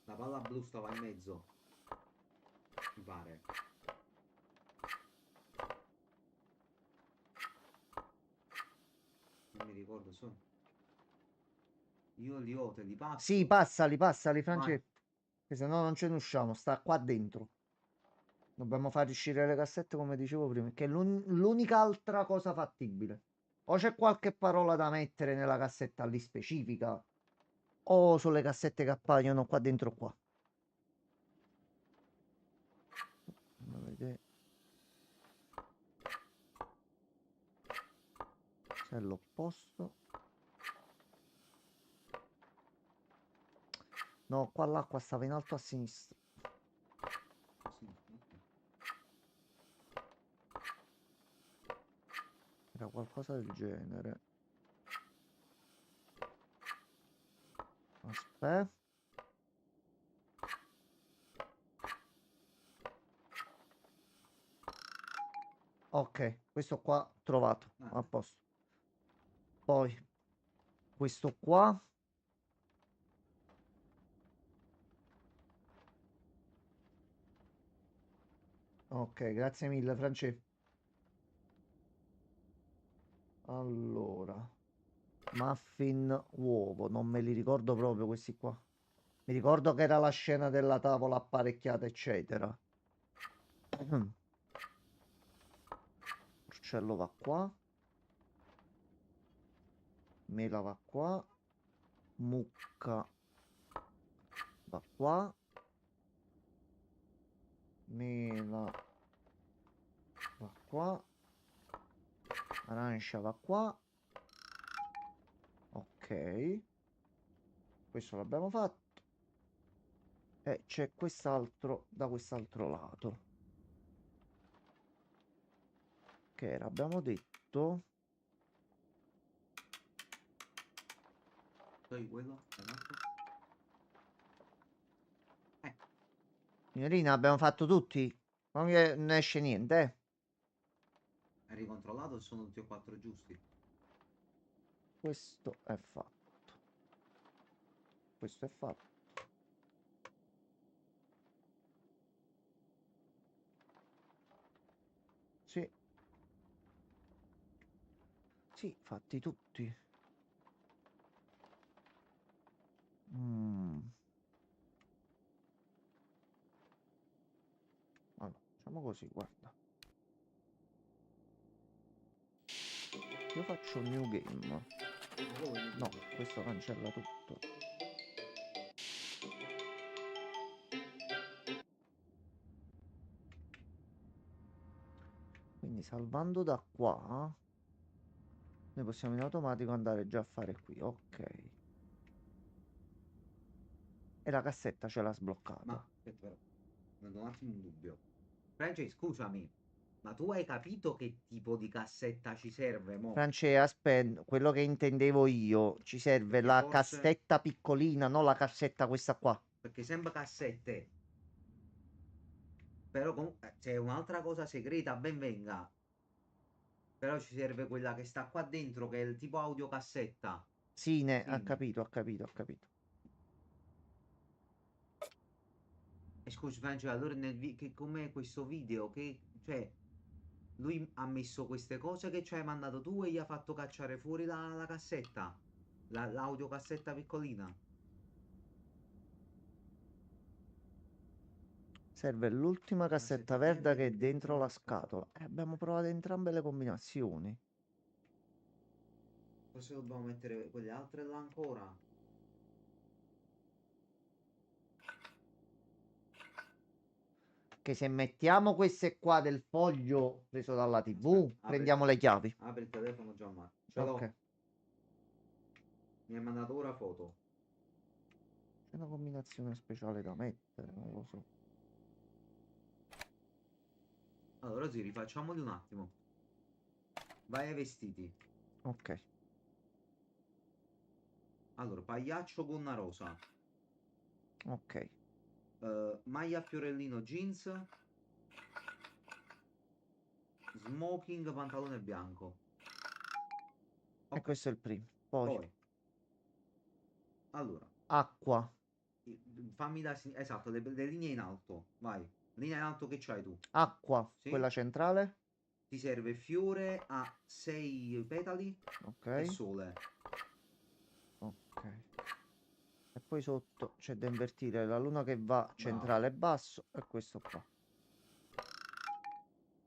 La palla blu stava in mezzo. Mi pare. Non mi ricordo, sono. Io li ho, te li passo. Sì, passali, Francesco. Che se no non ce ne usciamo. Sta qua dentro. Dobbiamo far uscire le cassette come dicevo prima. Che è l'unica altra cosa fattibile. O c'è qualche parola da mettere nella cassetta lì specifica. O sulle cassette che appaiono qua dentro qua. C'è l'opposto. No, qua l'acqua stava in alto a sinistra. Era qualcosa del genere. Aspetta. Ok, questo qua trovato. A posto. Poi questo qua. Ok, grazie mille, Francesco. Allora, muffin uovo, non me li ricordo proprio questi qua. Mi ricordo che era la scena della tavola apparecchiata, eccetera. Porcello va qua. Mela va qua. Mucca va qua. Mela va qua. Arancia va qua. Ok. Questo l'abbiamo fatto. E c'è quest'altro da quest'altro lato. Che era, abbiamo detto. Quello? Signorina, abbiamo fatto tutti? Non ne esce niente, eh? Hai ricontrollato se sono tutti e 4 giusti? Questo è fatto. Questo è fatto. Sì. Sì, fatti tutti. Allora, facciamo così, guarda. Io faccio un new game. No, questo cancella tutto. Quindi salvando da qua, noi possiamo in automatico andare già a fare qui. Ok. E la cassetta ce l'ha sbloccata. Ma aspetta, però, mi do un attimo un dubbio. Francesco, scusami, ma tu hai capito che tipo di cassetta ci serve, mo? Francesca, aspetta, quello che intendevo io, ci serve Perché la forse- cassetta piccolina, non la cassetta questa qua. Perché sembra cassette. Però comunque c'è un'altra cosa segreta, ben venga. Però ci serve quella che sta qua dentro, che è il tipo audiocassetta. Sì, ha Sì. capito, ha capito, ha capito. E scusi, Francesco, allora che com'è questo video? Che, cioè, lui ha messo queste cose che ci hai mandato tu e gli ha fatto cacciare fuori la cassetta. L'audiocassetta piccolina. Serve l'ultima cassetta Cassetta verde verde che è che è dentro la scatola. Abbiamo provato entrambe le combinazioni. Forse dobbiamo mettere quelle altre là ancora. Che se mettiamo queste qua del foglio preso dalla TV, prendiamo le chiavi. Apri il telefono, Gianmarco. Ce l'ho. Ok. Mi hai mandato ora foto. C'è una combinazione speciale da mettere, non lo so. Allora sì, rifacciamoli un attimo. Vai ai vestiti. Ok. Allora, pagliaccio gonna rosa. Ok. Maglia a fiorellino jeans. Smoking pantalone bianco. E questo è il primo. Poi, Poi. Allora. acqua. Fammi da esatto, le linee in alto. Vai. Linea in alto che c'hai tu? Acqua, Sì. quella centrale. Ti serve fiore a 6 petali Ok. e sole. Ok. E poi sotto c'è da invertire la luna che va centrale e basso e questo qua.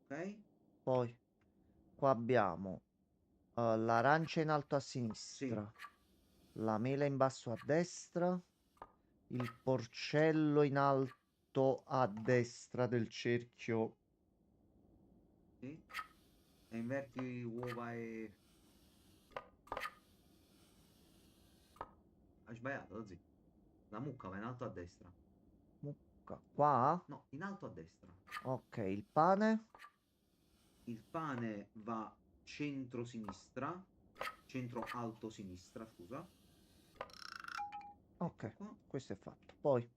Ok. Poi qua abbiamo l'arancia in alto a sinistra, la mela in basso a destra, il porcello in alto a destra del cerchio. Sì. E inverti uova e Hai sbagliato, zio. La mucca va in alto a destra. Mucca. Qua? No, in alto a destra. Ok, il pane. Il pane va centro-sinistra. Centro-alto-sinistra, scusa. Ok, Ecco qua. questo è fatto. Poi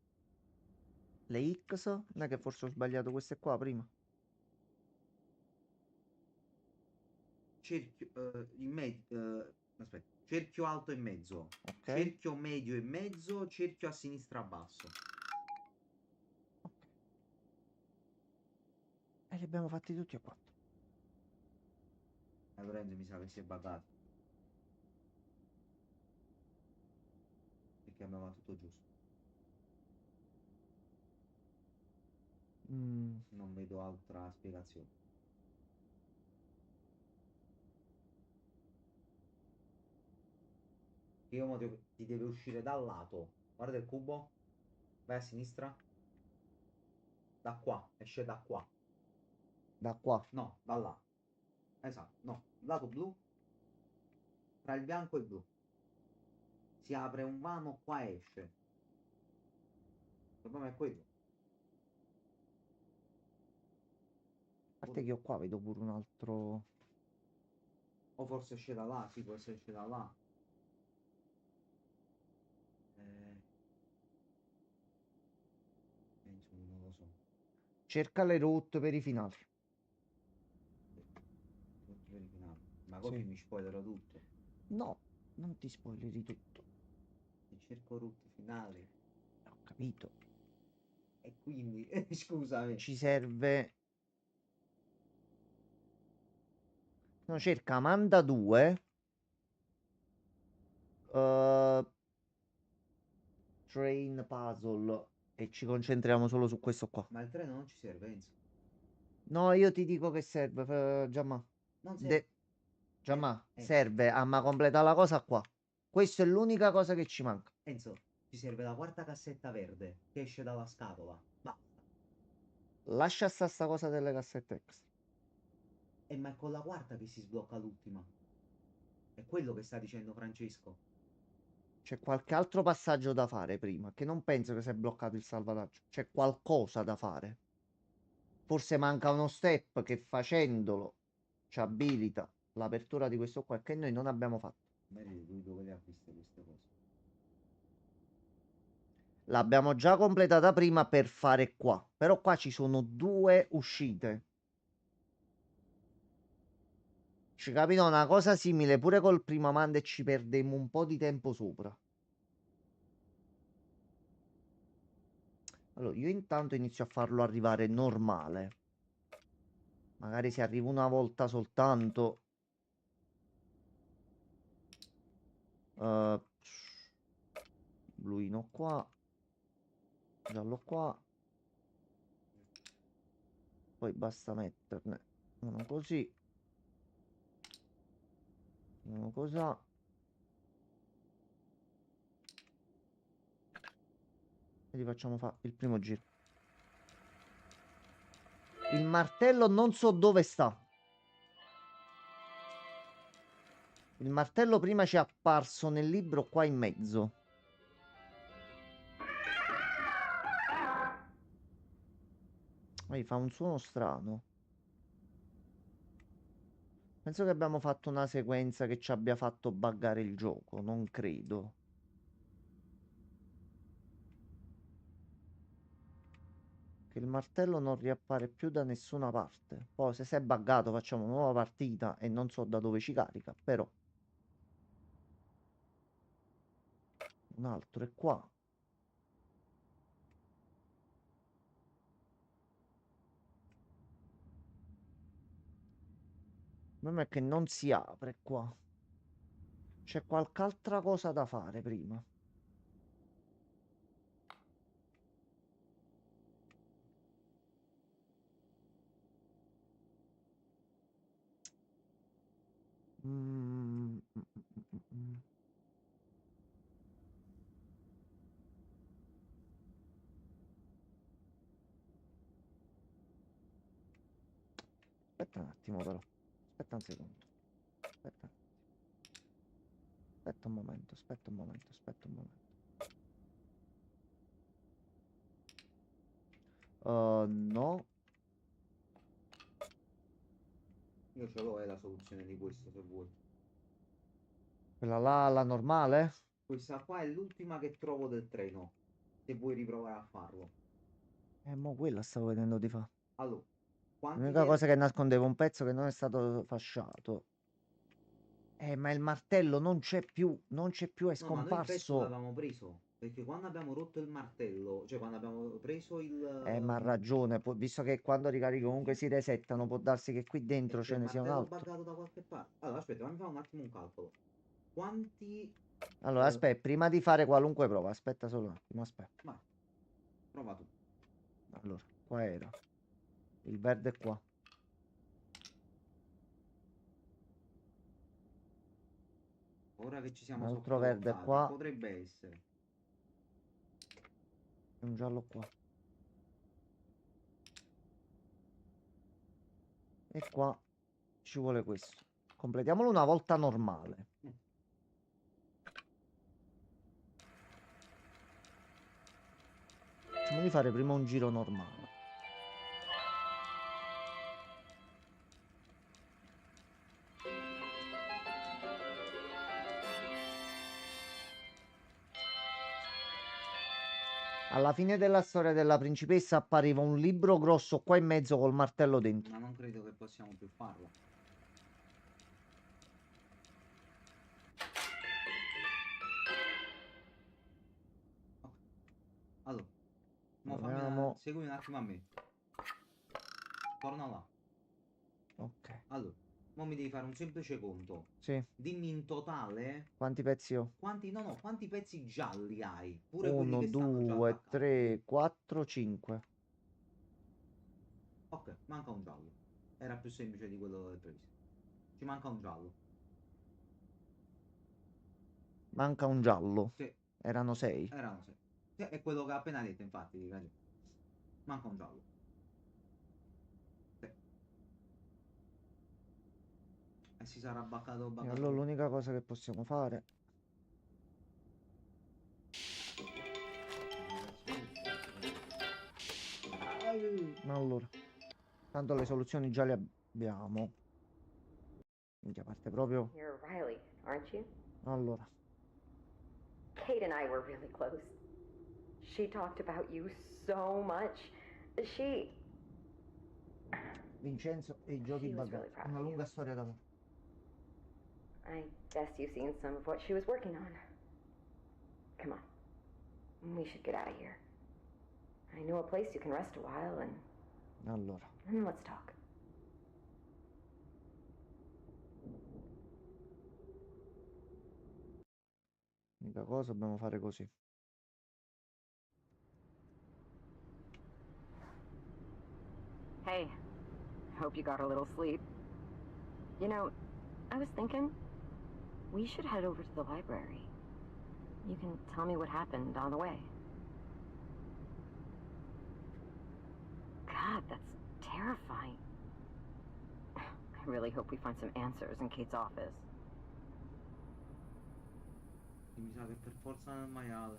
le X, non è che forse ho sbagliato queste qua prima. Cerchio, aspetta, cerchio alto e mezzo. Ok. Cerchio medio e mezzo. Cerchio a sinistra basso. Ok. E li abbiamo fatti tutti a 4. Lorenzo mi sa che si è buggato. Perché aveva tutto giusto. Non vedo altra spiegazione. Io mo ti deve uscire dal lato. Guarda il cubo. Vai a sinistra. Da qua. Esce da qua. Da qua. No, da là. Esatto. No. Lato blu. Tra il bianco e il blu. Si apre un vano, qua esce. Il problema è quello. A parte che io qua vedo pure un altro. O forse esce da là. Sì, può essere esce da là. Penso, non lo so. Cerca le route per i finali. Tutto per il finale. Ma così Sì. mi spoilerò tutto. No, non ti spoileri tutto. E cerco route finali. Ho capito. E quindi, scusami. Ci serve. No, cerca Amanda 2. Train puzzle. E ci concentriamo solo su questo qua. Ma il treno non ci serve, Enzo. No, io ti dico che serve. Giamma. Non serve. Giamma, Enzo, serve a ma completare la cosa qua. Questa è l'unica cosa che ci manca. Enzo, ci serve la quarta cassetta verde che esce dalla scatola. Basta. Lascia sta cosa delle cassette extra. Ma è con la quarta che si sblocca l'ultima. È quello che sta dicendo Francesco. C'è qualche altro passaggio da fare prima, che non penso che sia bloccato il salvataggio. C'è qualcosa da fare. Forse manca uno step che facendolo ci abilita l'apertura di questo qua che noi non abbiamo fatto. Magari lui dove le ha viste queste cose? L'abbiamo già completata prima per fare qua. Però qua ci sono 2 uscite. Ci capita una cosa simile pure col primo Amanda e ci perdemmo un po' di tempo sopra. Allora, io intanto inizio a farlo arrivare normale. Magari se arrivo una volta soltanto. Bluino qua. Giallo qua. Poi basta metterne uno così. Uno così. E gli facciamo fare il primo giro. Il martello non so dove sta. Il martello prima ci è apparso nel libro qua in mezzo. Fa un suono strano. Penso che abbiamo fatto una sequenza che ci abbia fatto buggare il gioco. Non credo. Che il martello non riappare più da nessuna parte. Poi se sei buggato facciamo una nuova partita e non so da dove ci carica. Però un altro è qua. Il problema è che non si apre qua. C'è qualche altra cosa da fare prima. Mm, mm, mm, mm, mm. Aspetta un attimo però. Aspetta un secondo. Aspetta. Aspetta un momento, aspetta un momento, aspetta un momento. No. Io ce l'ho, è la soluzione di questo, se vuoi. Quella là, la normale? Questa qua è l'ultima che trovo del treno, se vuoi riprovare a farlo. Mo quella stavo vedendo di fa. Allora, quanti L'unica cosa che nascondeva un pezzo che non è stato fasciato. Ma il martello non c'è più, è No, ma noi il pezzo scomparso. l'avevamo preso, perché quando abbiamo rotto il martello, cioè quando abbiamo preso Ma ha ragione, visto che quando ricarichi comunque si resettano, può darsi che qui dentro ce il ne sia un martello altro. buggato da qualche parte. Allora, aspetta, fammi fare un attimo un calcolo. Quanti... Allora, aspetta, prima di fare qualunque prova, aspetta solo un attimo, aspetta. Vai, prova tu. Allora, qua era. Il verde è qua. Ora che ci Un siamo altro verde soffermati, qua. potrebbe essere. E un giallo qua. E qua ci vuole questo. Completiamolo una volta normale. Facciamo di fare prima un giro normale. Alla fine della storia della principessa appariva un libro grosso qua in mezzo col martello dentro. Ma non credo che possiamo più farlo. Allora, Proviamo. segui un attimo a me. Torna là. Ok. Allora, mo mi devi fare un semplice conto. Sì. Dimmi in totale Quanti pezzi ho? quanti pezzi gialli hai? Pure quelli 1, che stanno già 2, attaccati. 3, 4, 5. Ok, manca un giallo. Era più semplice di quello previsto. Ci manca un giallo. Manca un giallo. Sì. Erano 6. Erano 6. Sì, è quello che ha appena detto, infatti, di ragione. Manca un giallo. Sì. E si sarà E buggato. allora l'unica cosa che possiamo fare. Allora. Tanto le soluzioni già le abbiamo. Minchia, parte proprio. You're Riley, aren't you? Allora. Kate and I were really close. She talked about you so much. She... Vincenzo e i giochi She was buggati. really proud Una of you. lunga storia d'amore. I guess you've seen some of what she was working on. Come on. We should get out of here. I know a place you can rest a while and Allora. let's talk. L'unica cosa dobbiamo fare così. Hey, hope you got a little sleep. You know, I was thinking we should head over to the library. You can tell me what happened on the way. God, that's terrifying. I really hope we find some answers in Kate's office. Mi sa che per forza nel maiale.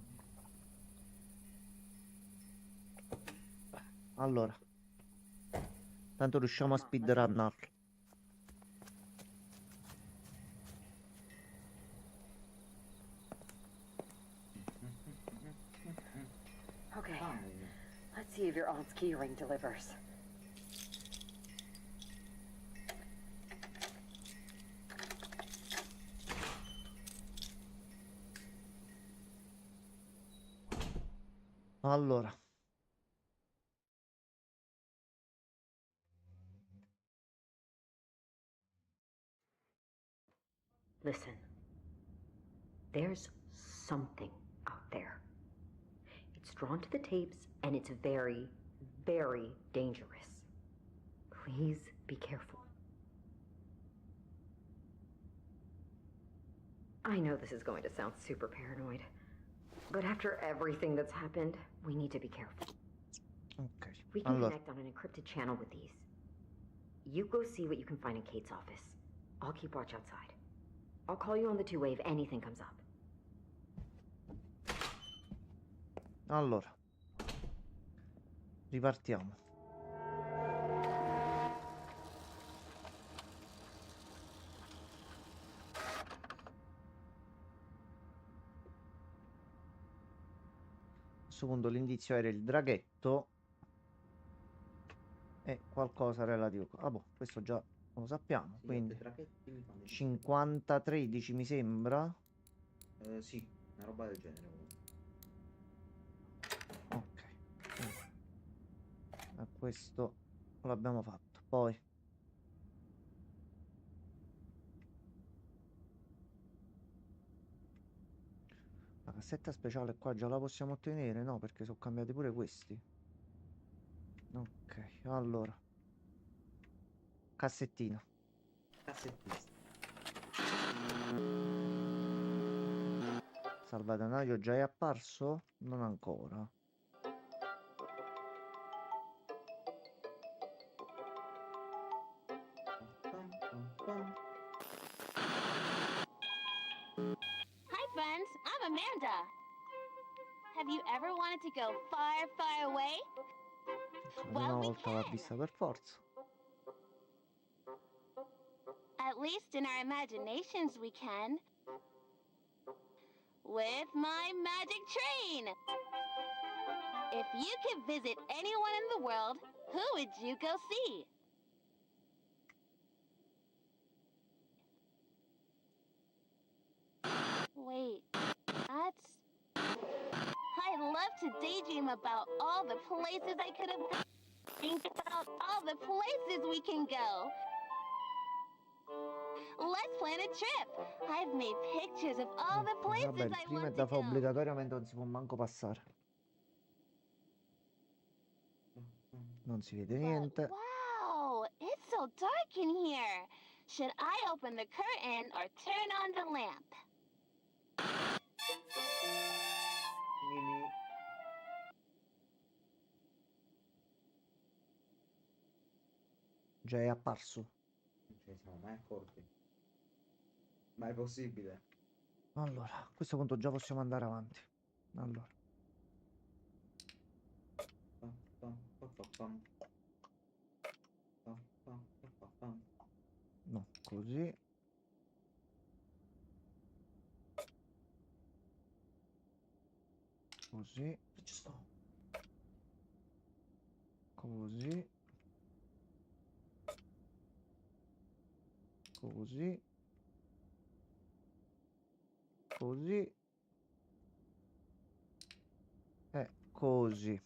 Allora. Tanto riusciamo a speedrunnarlo. Okay, let's see if your aunt's keyring delivers. Allora. Listen, there's something out there. It's drawn to the tapes, and it's very, very dangerous. Please be careful. I know this is going to sound super paranoid, but after everything that's happened, we need to be careful. Ok. We can Allora. connect on an encrypted channel with these. You go see what you can find in Kate's office. I'll keep watch outside. I'll call you on the two-way if anything comes up. Allora. Ripartiamo. A questo punto l'indizio era il draghetto e qualcosa relativo. Ah, boh, questo già lo sappiamo. Sì, Quindi perché traghetti mi fanno 50-13 mi sembra. sì, una roba del genere. Ok. A questo l'abbiamo fatto. Poi la cassetta speciale qua già la possiamo ottenere? No, perché sono cambiati pure questi. Ok, allora. Cassettina. Cassettista. Salvadanaio già è apparso? Non ancora. Hi, friends. I'm Amanda. Have you ever wanted to go far, far away? Una Well, we volta va can. vista per forza. At least in our imaginations, we can. With my magic train. If you could visit anyone in the world, who would you go see? Wait, that's... I love to daydream about all the places I could have been. Think about all the places we can go. Let's plan a trip. I've made pictures of all the Vabbè, places il I primo è want da to fare go. obbligatoriamente, non si può manco passare. Non si vede niente. Wow, it's so dark in here. Should I open the curtain or turn on the lamp? Già è apparso. Non ce ne siamo mai accorti. Ma è possibile? Allora, a questo punto già possiamo andare avanti. Allora. No, così. Così. Così. Così. Così. E così.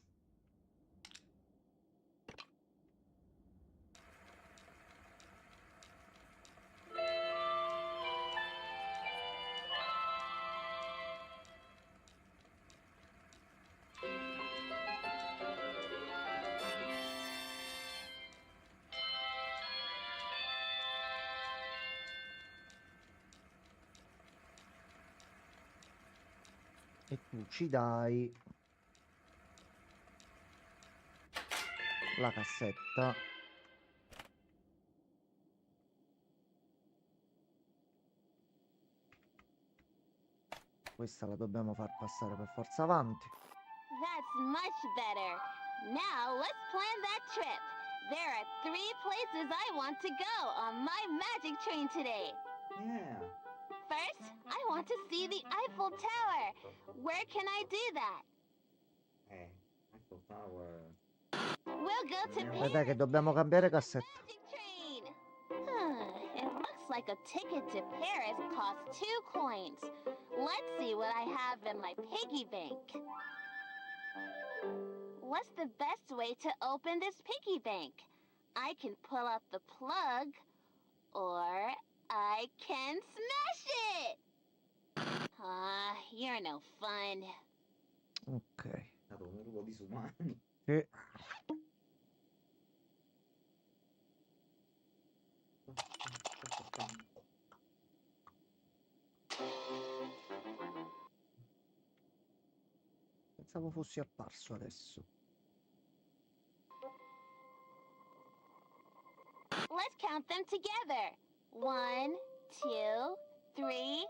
E tu ci dai la cassetta. Questa la dobbiamo far passare per forza avanti. That's much better. Now let's plan that trip. There are 3 places I want to go on my magic train today. Yeah. First, I want to see the Eiffel Tower. Where can I do that? Eiffel Tower. We'll go to Dai, Paris che dobbiamo cambiare on the cassetta. magic train. It looks like a ticket to Paris costs 2 coins. Let's see what I have in my piggy bank. What's the best way to open this piggy bank? I can pull out the plug, or I can smash it! You're no fun. Ok. Stato un ruolo disumano. Sì. Pensavo fossi apparso adesso. Let's count them together. 1, 2, 3,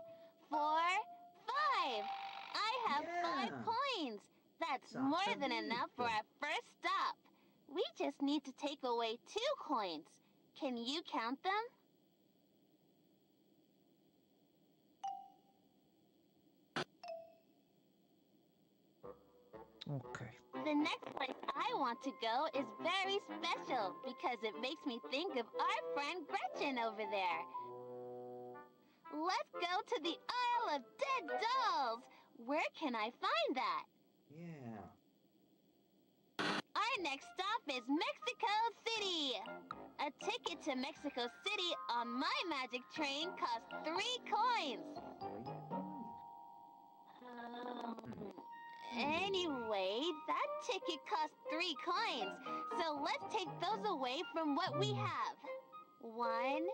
4, 5. I have 5 Yeah. coins. That's Sa- more than sapete. enough for our first stop. We just need to take away 2 coins. Can you count them? Ok. The next place I want to go is very special because it makes me think of our friend Gretchen over there. Let's go to the Isle of Dead Dolls. Where can I find that? Yeah. Our next stop is Mexico City. A ticket to Mexico City on my magic train costs 3 coins. Anyway, that ticket costs 3 coins, so let's take those away from what we have. 1,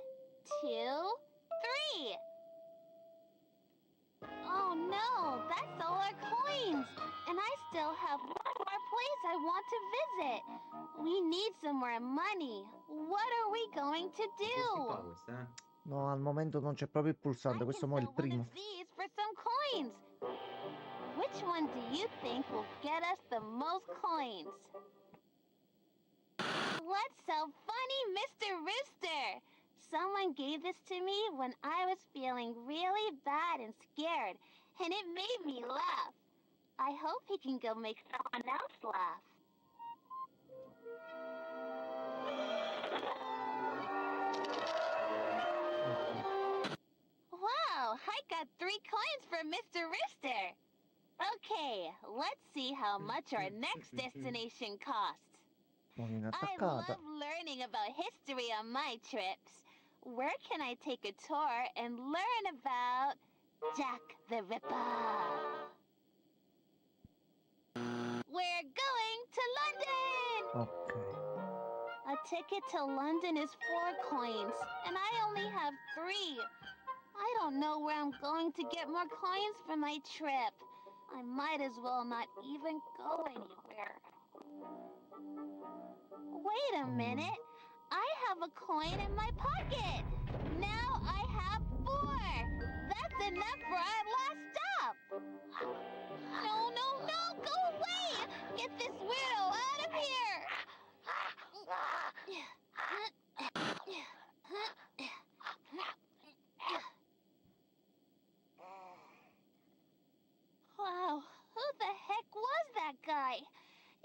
2, 3. Oh no, that's all our coins. And I still have one more place I want to visit. We need some more money. What are we going to do? No, al momento non c'è proprio il pulsante, questo mo è il One primo. of these for some coins. Which one do you think will get us the most coins? Let's sell Funny Mr. Rooster. Someone gave this to me when I was feeling really bad and scared, and it made me laugh. I hope he can go make someone else laugh. Wow, I got 3 coins for Mr. Rooster. Okay, let's see how much our next destination costs. Buona I attaccata. love learning about history on my trips. Where can I take a tour and learn about Jack the Ripper? We're going to London! Ok. A ticket to London is 4 coins, and I only have 3. I don't know where I'm going to get more coins for my trip. I might as well not even go anywhere. Wait a minute. I have a coin in my pocket. Now I have 4. That's enough for our last stop. No, no, no, go away. Get this weirdo out of here. Wow, who the heck was that guy?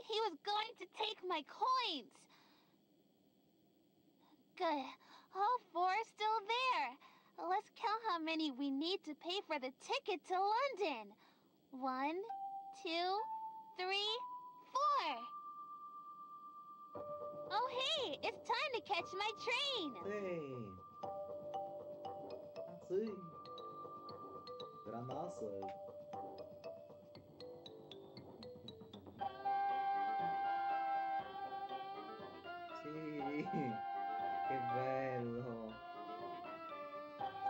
He was going to take my coins. Good. All 4 are still there. Let's count how many we need to pay for the ticket to London. 1, 2, 3, 4. Oh, hey, it's time to catch my train. Sì. Grandasso. Sì. Che bello.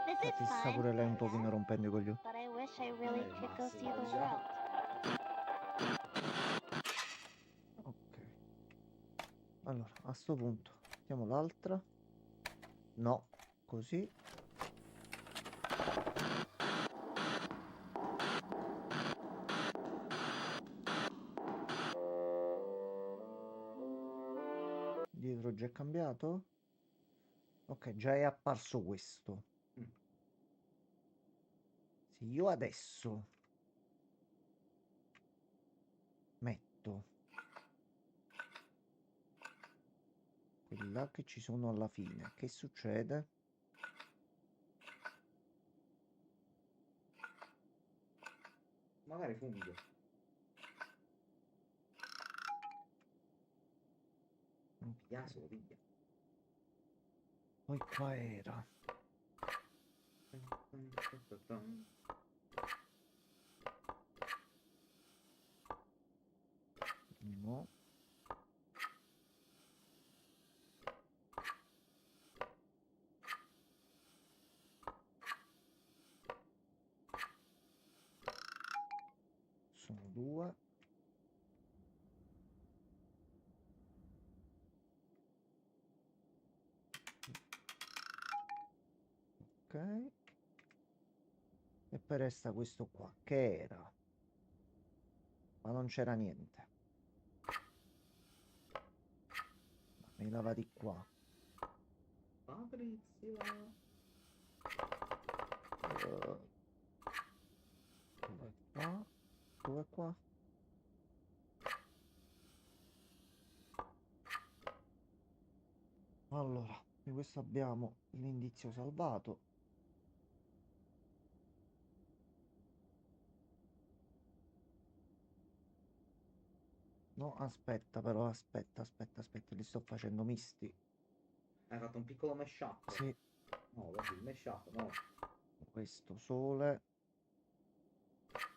This is Infatti sta fun, pure lei un pochino rompendo i coglioni. but I wish I really could go see the già. world. Ok. Allora, a sto punto, mettiamo l'altra. No, così. Dietro già è cambiato? Ok, già è apparso questo. Se io adesso metto quella che ci sono alla fine, che succede? Magari fungo. Piace, lo piglia. Poi qua era. No. Sono 2. Ok. E poi resta questo qua, che era. Ma non c'era niente. Mi lava di qua. Fabrizio. Due qua. Due qua. Allora, di questo abbiamo l'indizio salvato. No, aspetta, però, aspetta, li sto facendo misti. Hai fatto un piccolo mashup. Sì, No, guarda, il mashup, no. questo sole.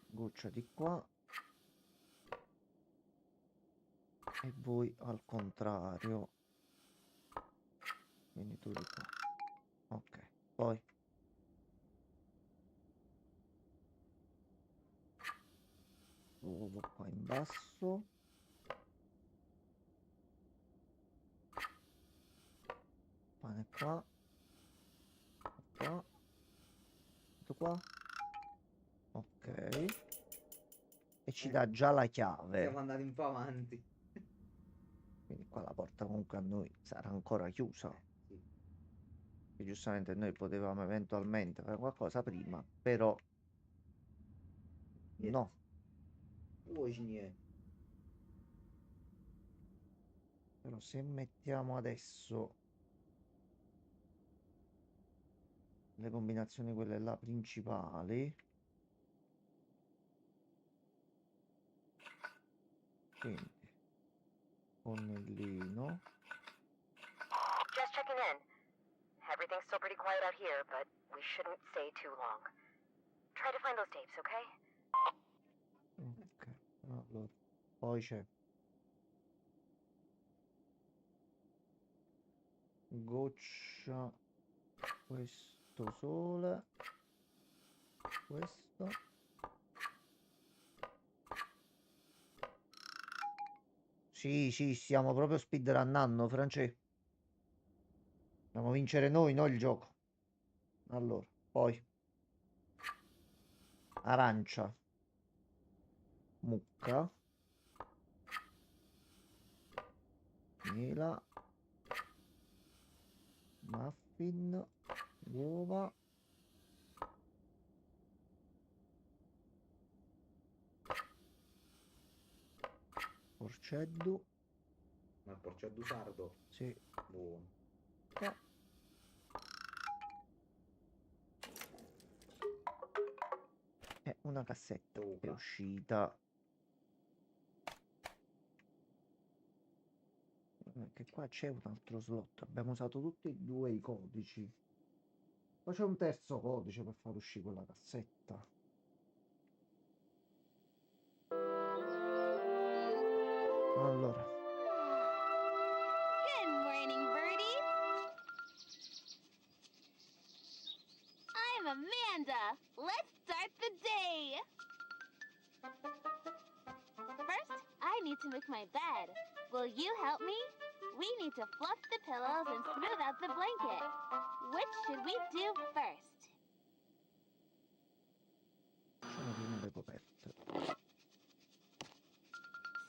Goccia di qua. E voi al contrario. Quindi tu di qua. Ok, poi. Uovo qua in basso. Pane qua. Qua. Tutto qua. Ok. E ci dà già la chiave. Siamo andati un po' avanti. Quindi qua la porta comunque a noi sarà ancora chiusa. Sì. E giustamente noi potevamo eventualmente fare qualcosa prima, però no. Però se mettiamo adesso le combinazioni quelle là principali, quindi connellino, Just checking in. Everything's still pretty quiet out here, but we shouldn't stay too long. Try to find those tapes, okay? ok, allora poi c'è goccia, questo sole, questo. Sì, stiamo proprio speedrunnando, Francesco. Dobbiamo vincere noi, no il gioco. Allora, poi arancia, mucca, mela, muffin, uova, porceddu. Ma il porceddu sardo? Sì. Buono. Qua. E una cassetta è uscita. Che qua c'è un altro slot. Abbiamo usato tutti e due i codici. Poi c'è un terzo codice per far uscire quella cassetta. Allora. Good morning, birdies. I'm Amanda. Let's start the day. First, I need to make my bed. Will you help me? We need to fluff the pillows and smooth out the blanket. Which should we do first? Facciamo prima le coperte.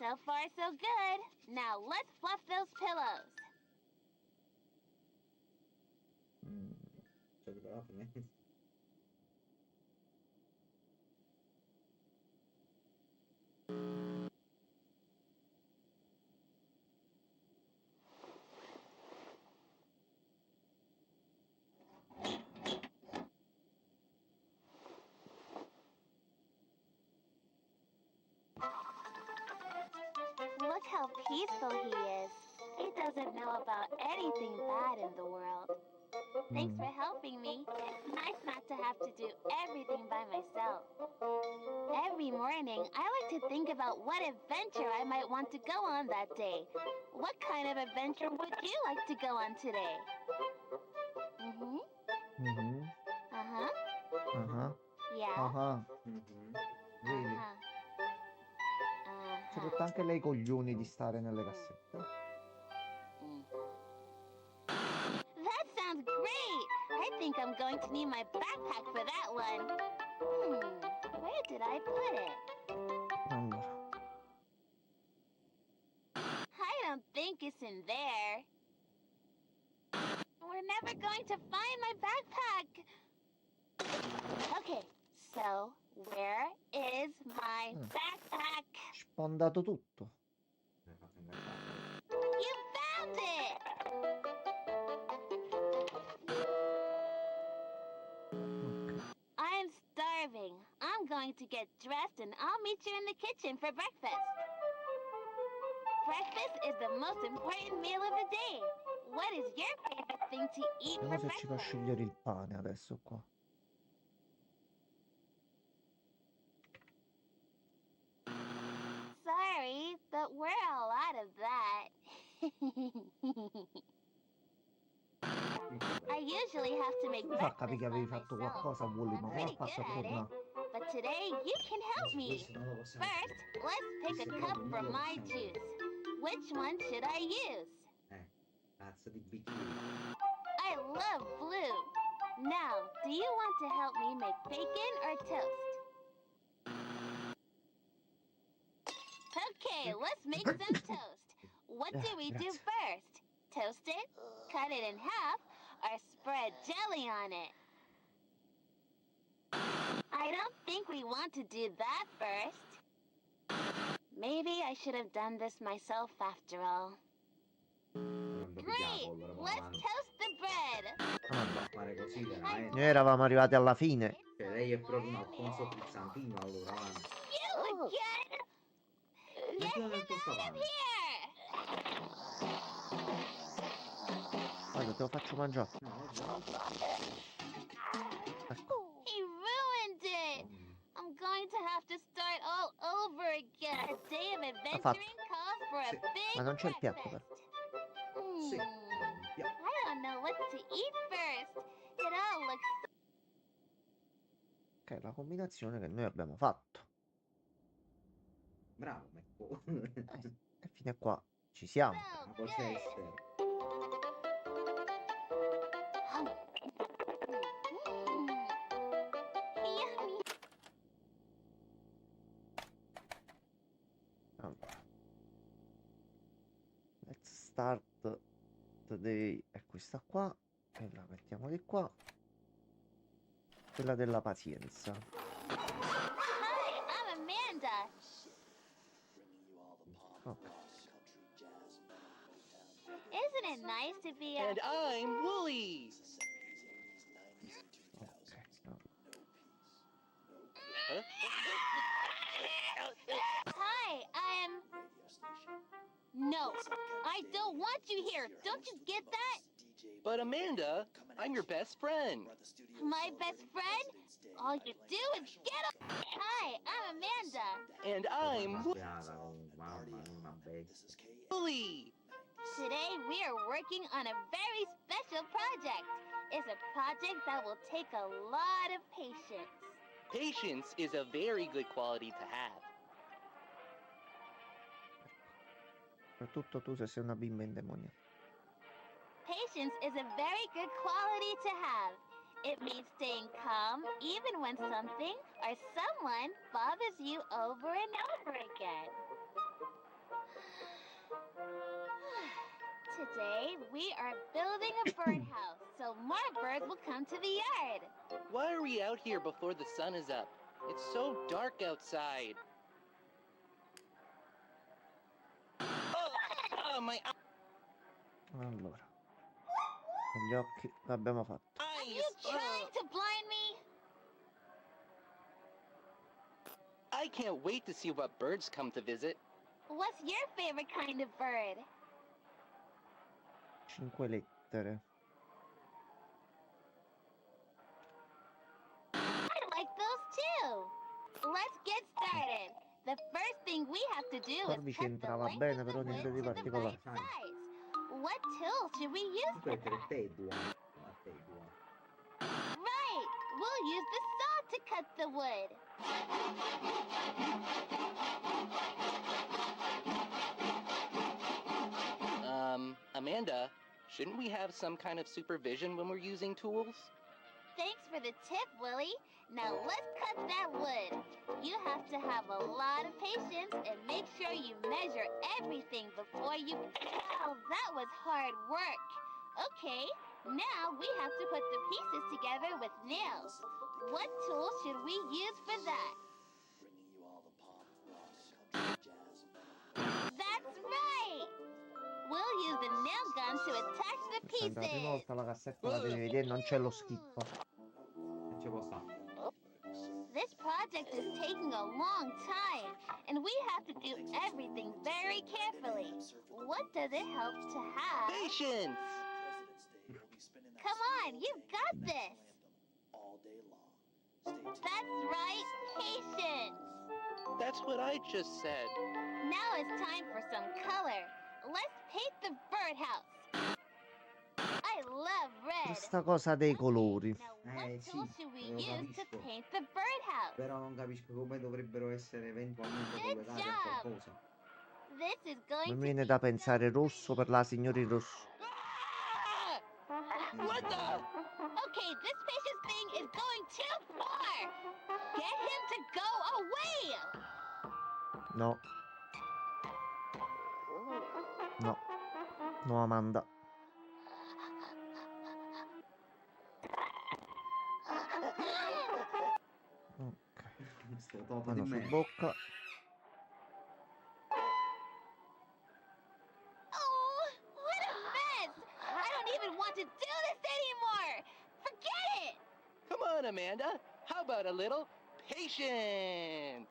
So far, so good. Now let's fluff those pillows. Cioè, però, Look how peaceful he is. He doesn't know about anything bad in the world. Thanks for helping me. It's nice not to have to do everything by myself. Every morning, I like to think about what adventure I might want to go on that day. What kind of adventure would you like to go on today? Yeah. Vedi? Si è rotta anche lei i coglioni di stare nelle cassette. That sounds great! I think I'm going to need my backpack for that one. Where did I put it? Allora. I don't think it's in there. never going to find my backpack. Okay, so where is my backpack? Sfondato tutto. You found it! I'm starving. I'm going to get dressed and I'll meet you in the kitchen for breakfast. Breakfast is the most important meal of the day. What is your favorite thing to eat for Vediamo se ci fa breakfast? scegliere il pane adesso qua. Sorry, but we're all out of that. I usually have to make Come fa a capire breakfast che by avevi fatto myself. qualcosa, Wally? Ma I'm come ha pretty fatto a good at it. tornare? But today you can help me. Questo non lo possiamo fare. First, let's pick a cup from my juice. Which one should I use? Cazzo di bicchiere. I love blue. Now, do you want to help me make bacon or toast? Okay, let's make some toast. What do we do Grazie. first? Toast it, cut it in half, or spread jelly on it? I don't think we want to do that first. Maybe I should have done this myself after all. Great! Let's toast the bread! A fare così veramente. Noi eravamo arrivati alla fine. Cioè, lei è proprio un Alfonso Pizzantino allora. Avanti. You again? Mettilo Get nel him tosto out of avanti. here! Guarda, te lo faccio mangiare. No, già. He ruined it! I'm going to have to start all over again. A day of adventuring calls for a Sì. big Ma non c'è il piatto breakfast. però. Sì. I don't know what to eat first. It all looks Che è la combinazione che noi abbiamo fatto. Bravo, Mecco. E fino a qua ci siamo. so Ma good. poi c'è Esther. Yummy. Allora. Let's start the day. È questa qua. E la mettiamo di qua. Quella della pazienza. Hi, I'm Amanda. Ok. Isn't it nice to be And I'm Wooly. Ok. No. Hi, I'm... No, I don't want you here. Don't you get that? But Amanda, I'm your best friend. My best friend? All you do is get up. Hi, I'm Amanda. And I'm Piada, mamma mia, vabbè. Wooly. Today we are working on a very special project. It's a project that will take a lot of patience. Patience is a very good quality to have. Soprattutto tu se sei una bimba indemoniata. Patience is a very good quality to have. It means staying calm even when something or someone bothers you over and over again. Today, we are building a birdhouse so more birds will come to the yard. Why are we out here before the sun is up? It's so dark outside. Oh, my Allora. Gli occhi l'abbiamo fatto. Are you trying to blind me? I can't wait to see what birds come to visit. What's your favorite kind of bird? 5 lettere. I like those too. Let's get started. The first thing we have to do is Forbice cut the entrava length bene, of the però wood niente di to the particolare. right size. What tools should we use for Comunque per that? te è buono. A te è buono. Right. We'll use the saw to cut the wood. Amanda, shouldn't we have some kind of supervision when we're using tools? Thanks for the tip, Willie. Now let's cut that wood. You have to have a lot of patience and make sure you measure everything before you... Wow, that was hard work. Okay, Now we have to put the pieces together with nails. What tool should we use for that? That's right! We'll use the nail gun to attach the Sembra la prima pieces. volta la cassetta la devi vedere, non c'è lo schippo. Non ci può stare. This project is taking a long time, and we have to do everything very carefully. What does it help to have? Patience! Come on, you've got this! That's right, patience! That's what I just said. Now it's time for some color. Let's paint the birdhouse. I love red. Questa cosa dei colori. Now what Sì, tool should we lo use to capisco. paint the birdhouse? Però non capisco come dovrebbero essere eventualmente collegati a qualcosa. This is going Mi to viene be da pensare rosso per la signora rosso. What the? Okay, this patience thing is going too far. Get him to go away. No. No. No, Amanda. Ok. Sto toto di Mano su me. bocca. Oh, what a mess! I don't even want to do this anymore. Forget it. Come on, Amanda. How about a little patience?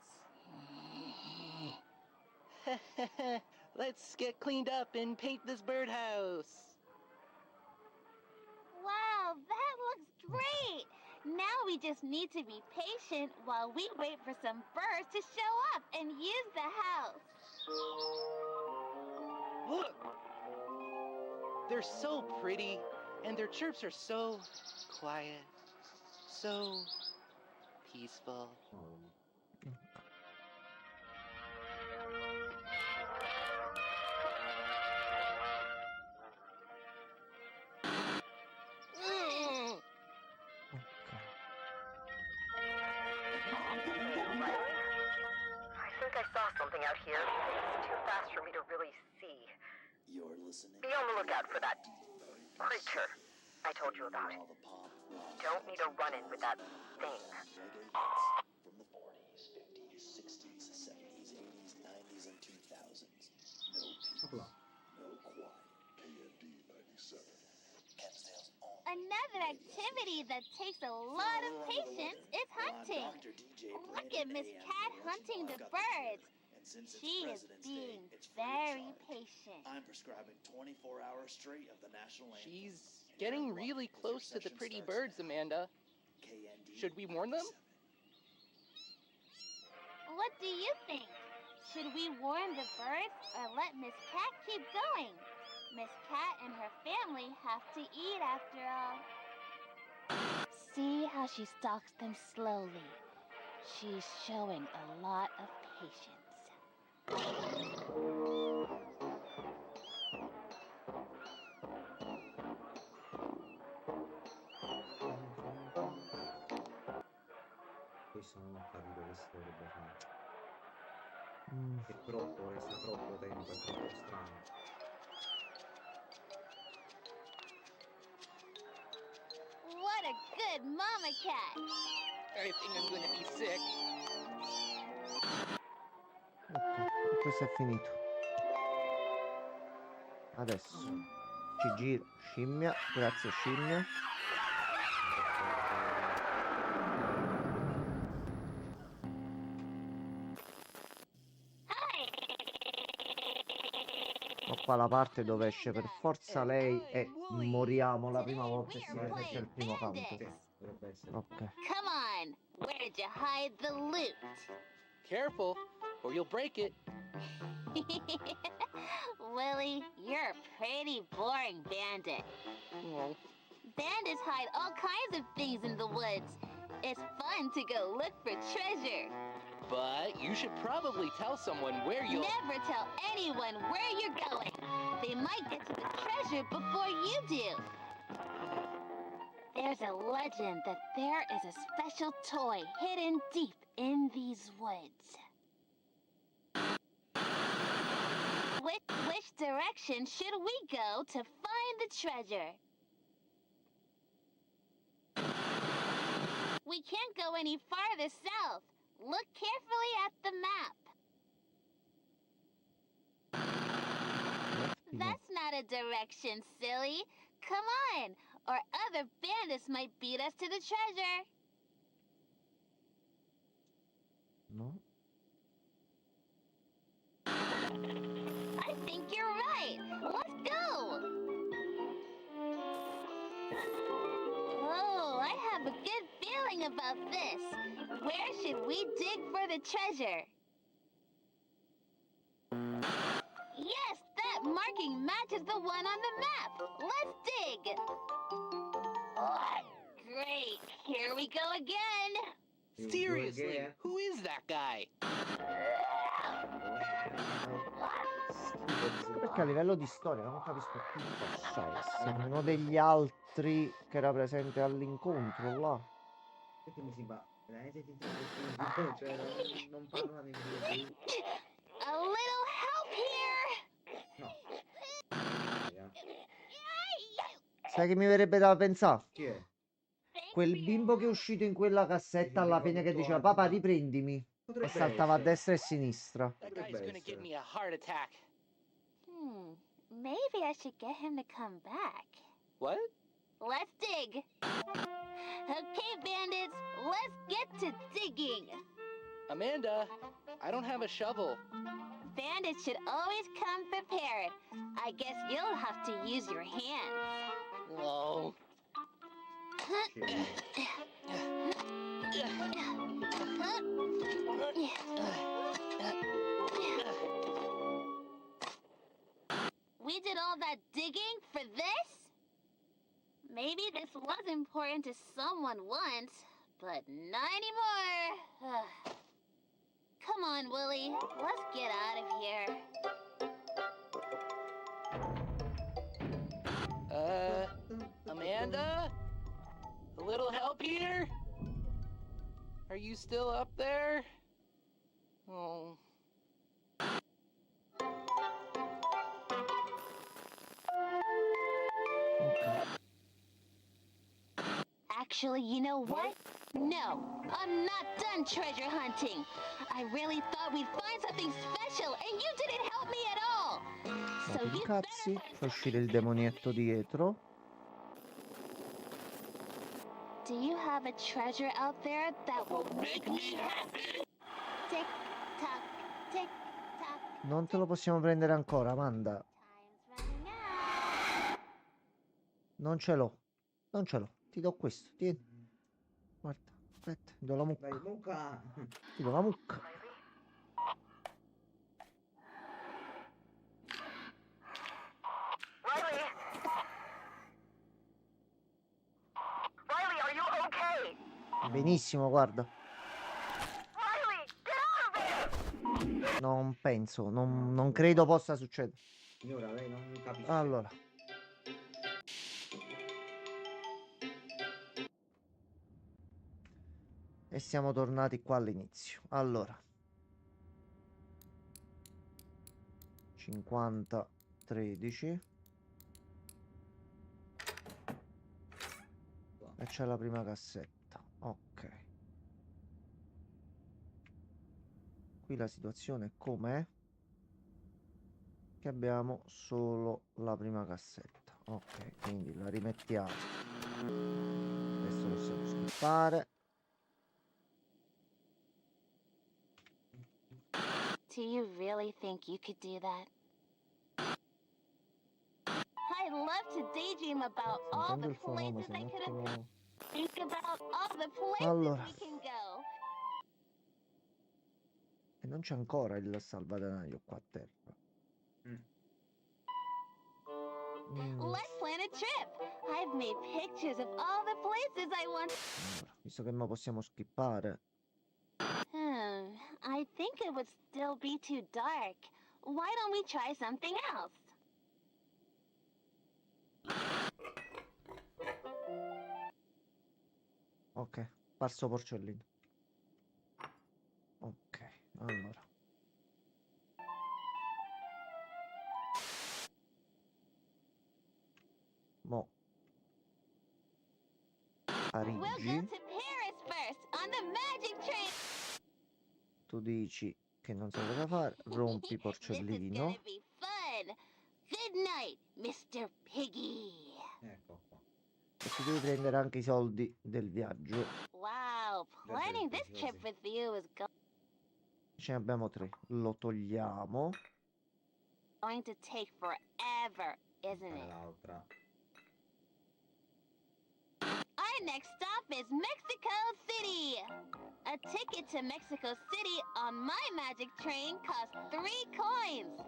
Let's get cleaned up and paint this birdhouse. Wow, that looks great. Now we just need to be patient while we wait for some birds to show up and use the house. Look! They're so pretty, and their chirps are so quiet, so peaceful. Mm. I think I saw something out here. It's too fast for me to really see. You're listening. Be on the lookout for that creature I told you about. Don't need a run-in with that thing. From the 40s, 50s, 60s, 70s, 80s, 90s, and 2000s. No people, no quiet. KND 97. Kensdale's own. Another activity that takes a lot of patience is hunting. Dr. DJ Look at Miss Cat hunting the birds. And since it's She is President's being Day, it's free of very charge. patient. I'm prescribing 24 hours straight of the national anthem. She's getting really close to the pretty birds, Amanda. KND Should we warn them? 97. What do you think? Should we warn the birds or let Miss Cat keep going? Miss Cat and her family have to eat after all. See how she stalks them slowly. She's showing a lot of patience. Questo non ho capito che si dovrebbe fare. Mm. È troppo, resta troppo tempo, è troppo strano. What a good mama cat! I think I'm gonna be sick. Ok, questo è finito. Adesso ci giro. Scimmia, grazie scimmia. Ho qua la parte dove esce per forza lei e moriamo la prima volta e si riflette il primo canto. Dovrebbe essere. Ok. Come on! Where'd you hide the loot? Careful, or you'll break it. Willie, you're a pretty boring bandit. Oh, Bandits hide all kinds of things in the woods. It's fun to go look for treasure. but you should probably tell someone where you'll... Never tell anyone where you're going. They might get to the treasure before you do. There's a legend that there is a special toy hidden deep in these woods. Which direction should we go to find the treasure? We can't go any farther south. Look carefully at the map. That's not a direction, silly. Come on, or other bandits might beat us to the treasure. No. I think you're right. Let's go. Oh, I have a good feeling about this. Where should we dig for the treasure? Yes, that marking matches the one on the map. Let's dig. Oh, great. Here we go again. Seriously, who is that guy? Perché a livello di storia non capisco chi possa essere. Uno degli altri che era presente all'incontro là. Perché mi sembra veramente tinto, cioè non parlano inglese. A little help here. No. Sai che mi verrebbe da pensare? Chi è? Quel bimbo che è uscito in quella cassetta alla fine che diceva papà riprendimi e Potrebbe saltava a essere. destra e a sinistra. That guy's gonna give me a heart attack. Maybe I should get him to come back. What? Let's dig. Okay, bandits, let's get to digging. Amanda, I don't have a shovel. Bandits should always come prepared. I guess you'll have to use your hands. Oh. We did all that digging for this? Maybe this was important to someone once, but not anymore. Come on, Willie. Let's get out of here. Amanda? A little help here? Are you still up there? Oh. Actually, you know what? No, I'm not done treasure hunting. I really thought we'd find something special, and you didn't help me at all. So you Cazzi, fa uscire il demonietto dietro. Do you have a treasure out there that will make me happy? Tick tock, tick tock. Non te lo possiamo prendere ancora, Amanda. Time's running out. Non ce l'ho. Non ce l'ho. Ti do questo, tieni. Guarda, aspetta, ti do la mucca. Dai, mucca. Ti do la mucca. Riley! Riley, are you okay? Benissimo, guarda. Riley, get out of there! Non penso, non credo possa succedere. Signora, lei non capisce. Allora. E siamo tornati qua all'inizio. Allora. 50, 13. E c'è la prima cassetta. Ok. Qui la situazione è com'è? Che abbiamo solo la prima cassetta. Ok, quindi la rimettiamo. Adesso possiamo skippare. Do you really think you could do that? I love to daydream about all Sentendo the il suono, ma places se I un could have. attimo... Think about all the places Allora. we can go. E non c'è ancora il salvadanaio qua a terra. Let's plan a trip. I've made pictures of all the places I want. Allora, visto che mo possiamo skippare. I think it would still be too dark. Why don't we try something else? Ok, parso porcellino. Ok, allora. We'll go Parigi. to Paris first. Tu dici che non sai cosa fare, rompi This is porcellino. gonna be fun. Good night, Mr. Piggy. Ecco qua. E ti devi prendere anche i soldi del viaggio. Wow, planning this trip with you is Ce ne abbiamo 3. Lo togliamo. going to take forever, isn't Fare it? l'altra. Our next stop is Mexico City. A ticket to Mexico City on my magic train costs 3 coins.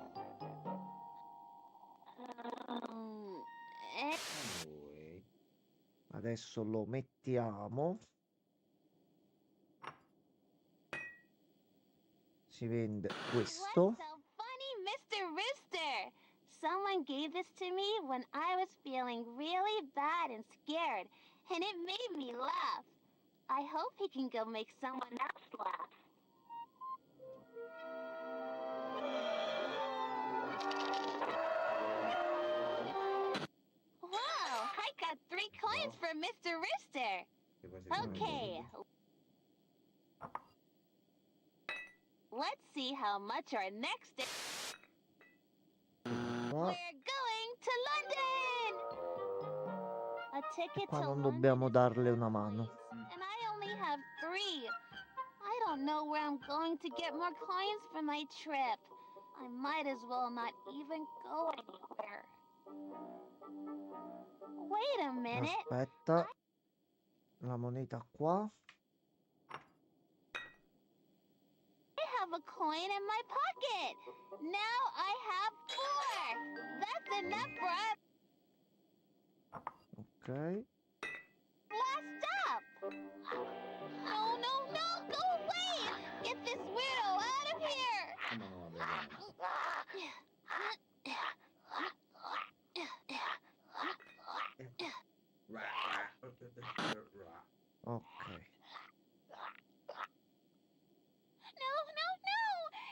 Wait. Adesso lo mettiamo. Si vende questo. What's so funny, Mr. Rooster? Someone gave this to me when I was feeling really bad and scared, and it made me laugh. I hope he can go make someone else laugh. Wow, I got 3 coins from Mr. Rooster. Che poi si Okay. Let's see how much our next is. Qua, We're going to London! A ticket qua to non London dobbiamo is darle 4 una mano. coins, and I only have 3. I don't know where I'm going to get more coins for my trip. I might as well not even go anywhere. Wait a minute. Aspetta. La moneta qua. I have a coin in my pocket. Now I have 4. That's enough for our Ok. last stop. No, no, no, go away! Get this weirdo out of here! Ma no, vabbè. Ok. No, no, no!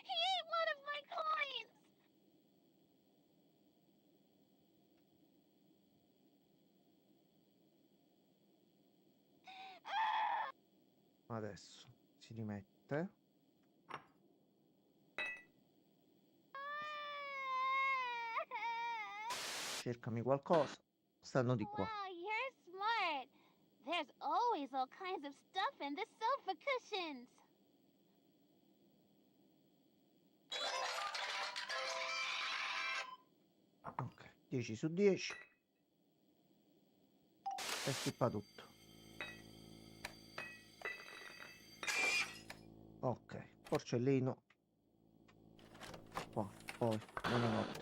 He ate one of my coins! Adesso si rimette. Cercami qualcosa. Stanno di qua. Wow, you're smart. There's always all kinds of stuff in the sofa cushions. Ok. 10 su 10. E schippa tutto. Ok. Porcellino. Qua. Poi. Buonanotte.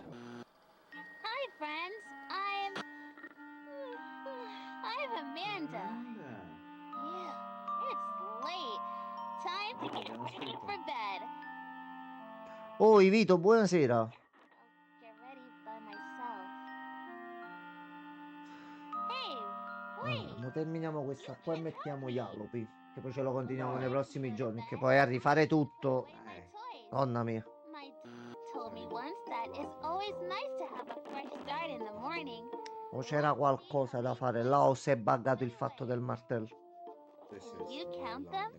Hi, friends. I'm Amanda. Yeah, it's late. Time to get ready for bed. Oh, Vito, buonasera. Get ready by myself. Hey, Allora, wait. mo terminiamo questa qua e mettiamo gli alopi. Che poi ce lo continuiamo nei prossimi giorni. Che poi a rifare tutto. Donna mia. My dad told me once that it's always nice to have a fresh start in the morning. O c'era qualcosa da fare là o si è buggato il fatto del martello? You count them?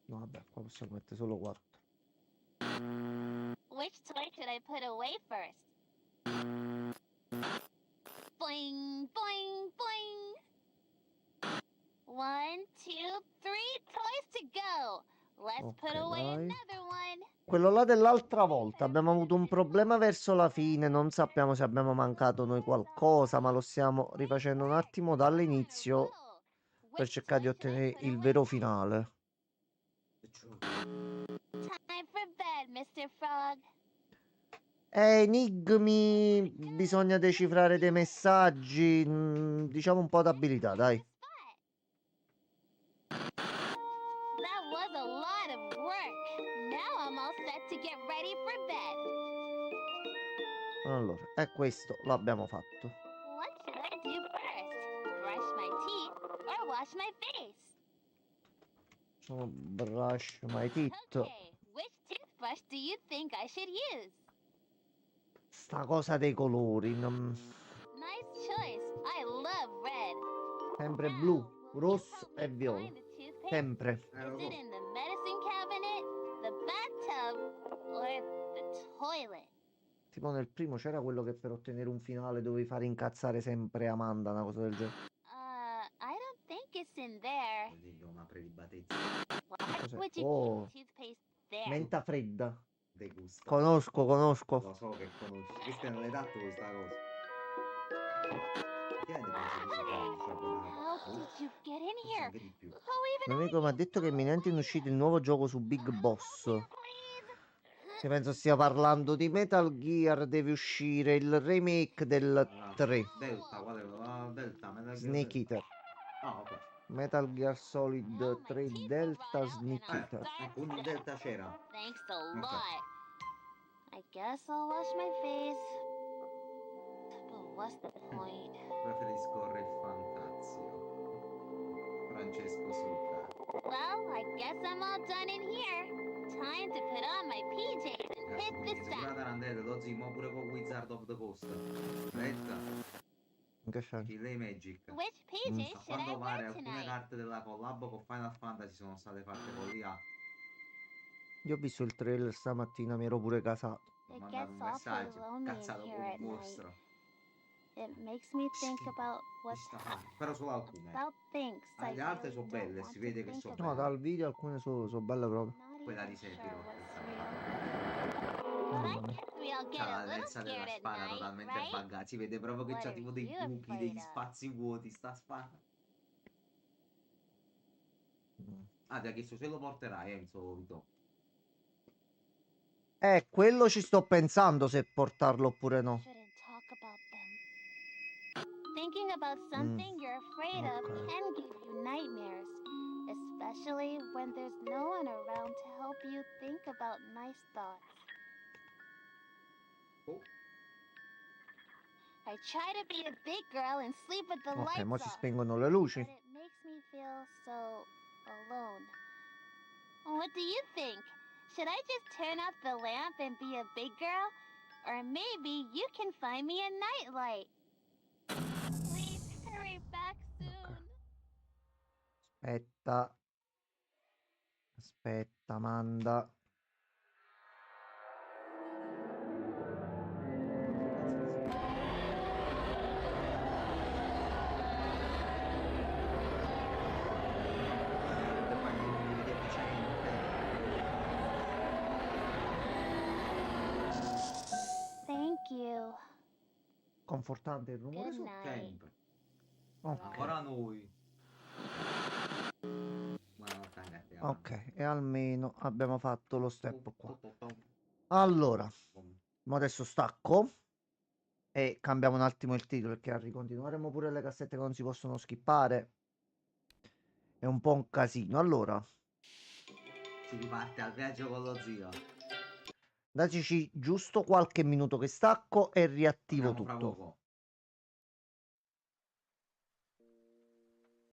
No, vabbè, qua possiamo mettere solo 4. Which toy should I put away first? Boing, boing, boing. 1, 2, 3 toys to go. Let's put Ok, away vai. another one. Quello là dell'altra volta abbiamo avuto un problema verso la fine, non sappiamo se abbiamo mancato noi qualcosa, ma lo stiamo rifacendo un attimo dall'inizio per cercare di ottenere il vero finale. Time for bed, Mr. Frog. Enigmi, bisogna decifrare dei messaggi, diciamo un po' d'abilità, dai. That was a lot of work. Now I'm all set to get ready for bed. Allora, e questo l'abbiamo fatto. What should I do first? Brush my teeth or wash my face? Sono brush my teeth. Okay, which toothbrush do you think I should use? sta cosa dei colori. Nice choice. I love red. Sempre blu, rosso e viola. Sempre. Is it in the medicine cabinet, the bathtub, or the toilet? Tipo nel primo c'era quello che per ottenere un finale dovevi fare incazzare sempre Amanda, una cosa del genere. I don't think it's in there. Una prelibatezza. Why Cos'è? would you Oh, keep toothpaste there? menta fredda. De gusta. Conosco. Lo so che conosci. Cristian, l'hai dato questa cosa. How did you get in here? Anche di più. Who even Un amico mi ha detto che è imminente in uscita il nuovo gioco su Big Boss. Che penso stia parlando di Metal Gear. Deve uscire il remake del 3. Delta, qual è? Delta, Metal Gear Snake Delta. Eater. Ah, ok. Metal Gear Solid 3 Delta Snake Eater. Ecco, un Delta c'era. Thanks a Ok. lot. I guess I'll wash my face. But what's the point? Preferisco Re Fantazio. Francesco Succa. Well, I guess I'm all done in here. Time to put on my PJs and hit the sack. Sicurata Randele, lo zimo pure con Wizard of the Coast. Aspetta, In che senso? Kill Magic. Which A PJs should I quanto pare wear alcune tonight? carte della collab con Final Fantasy sono state fatte con l'IA. Io ho visto il trailer stamattina, mi ero pure casato. Ho It mandato gets un awfully messaggio, lonely in cazzato here con at un night. mostro. It makes me think about what's Ci sta, però solo alcune. about things Ah, I le altre really sono don't belle, want si to vede che think sono about. No, belle. dal video alcune sono belle proprio. Not Quella even di sure Sephiroth, what's insomma. real. But I guess we all get C'ha a la little lenza della scared at spada night, totalmente right? buggata. Si vede proprio che What c'ha are tipo dei you buchi, afraid degli of? spazi vuoti, sta spada. Ah, ti ha chiesto se lo porterai, Enzo Vito. Quello ci sto pensando se portarlo oppure no. Shouldn't talk about them. Thinking about something you're afraid of Okay. can give you nightmares, especially when there's no one around to help you think about nice thoughts. Oh. I try to be a big girl and sleep with the Ok, lights mo si off, spengono le luci. but it makes me feel so alone. What do you think? Should I just turn off the lamp and be a big girl? Or maybe you can find me a nightlight. Please hurry back soon. Aspetta, Amanda. Thank you. Confortante il rumore Good su. night. Sempre. Ok. Ancora noi. Buonanotte anche a te. Ok, e almeno abbiamo fatto lo step qua. Allora, mo adesso stacco e cambiamo un attimo il titolo perché ricontinueremo pure le cassette che non si possono skippare. È un po' un casino. Allora, Si riparte al viaggio con lo zio. dateci giusto qualche minuto che stacco e riattivo Torniamo fra tutto. poco.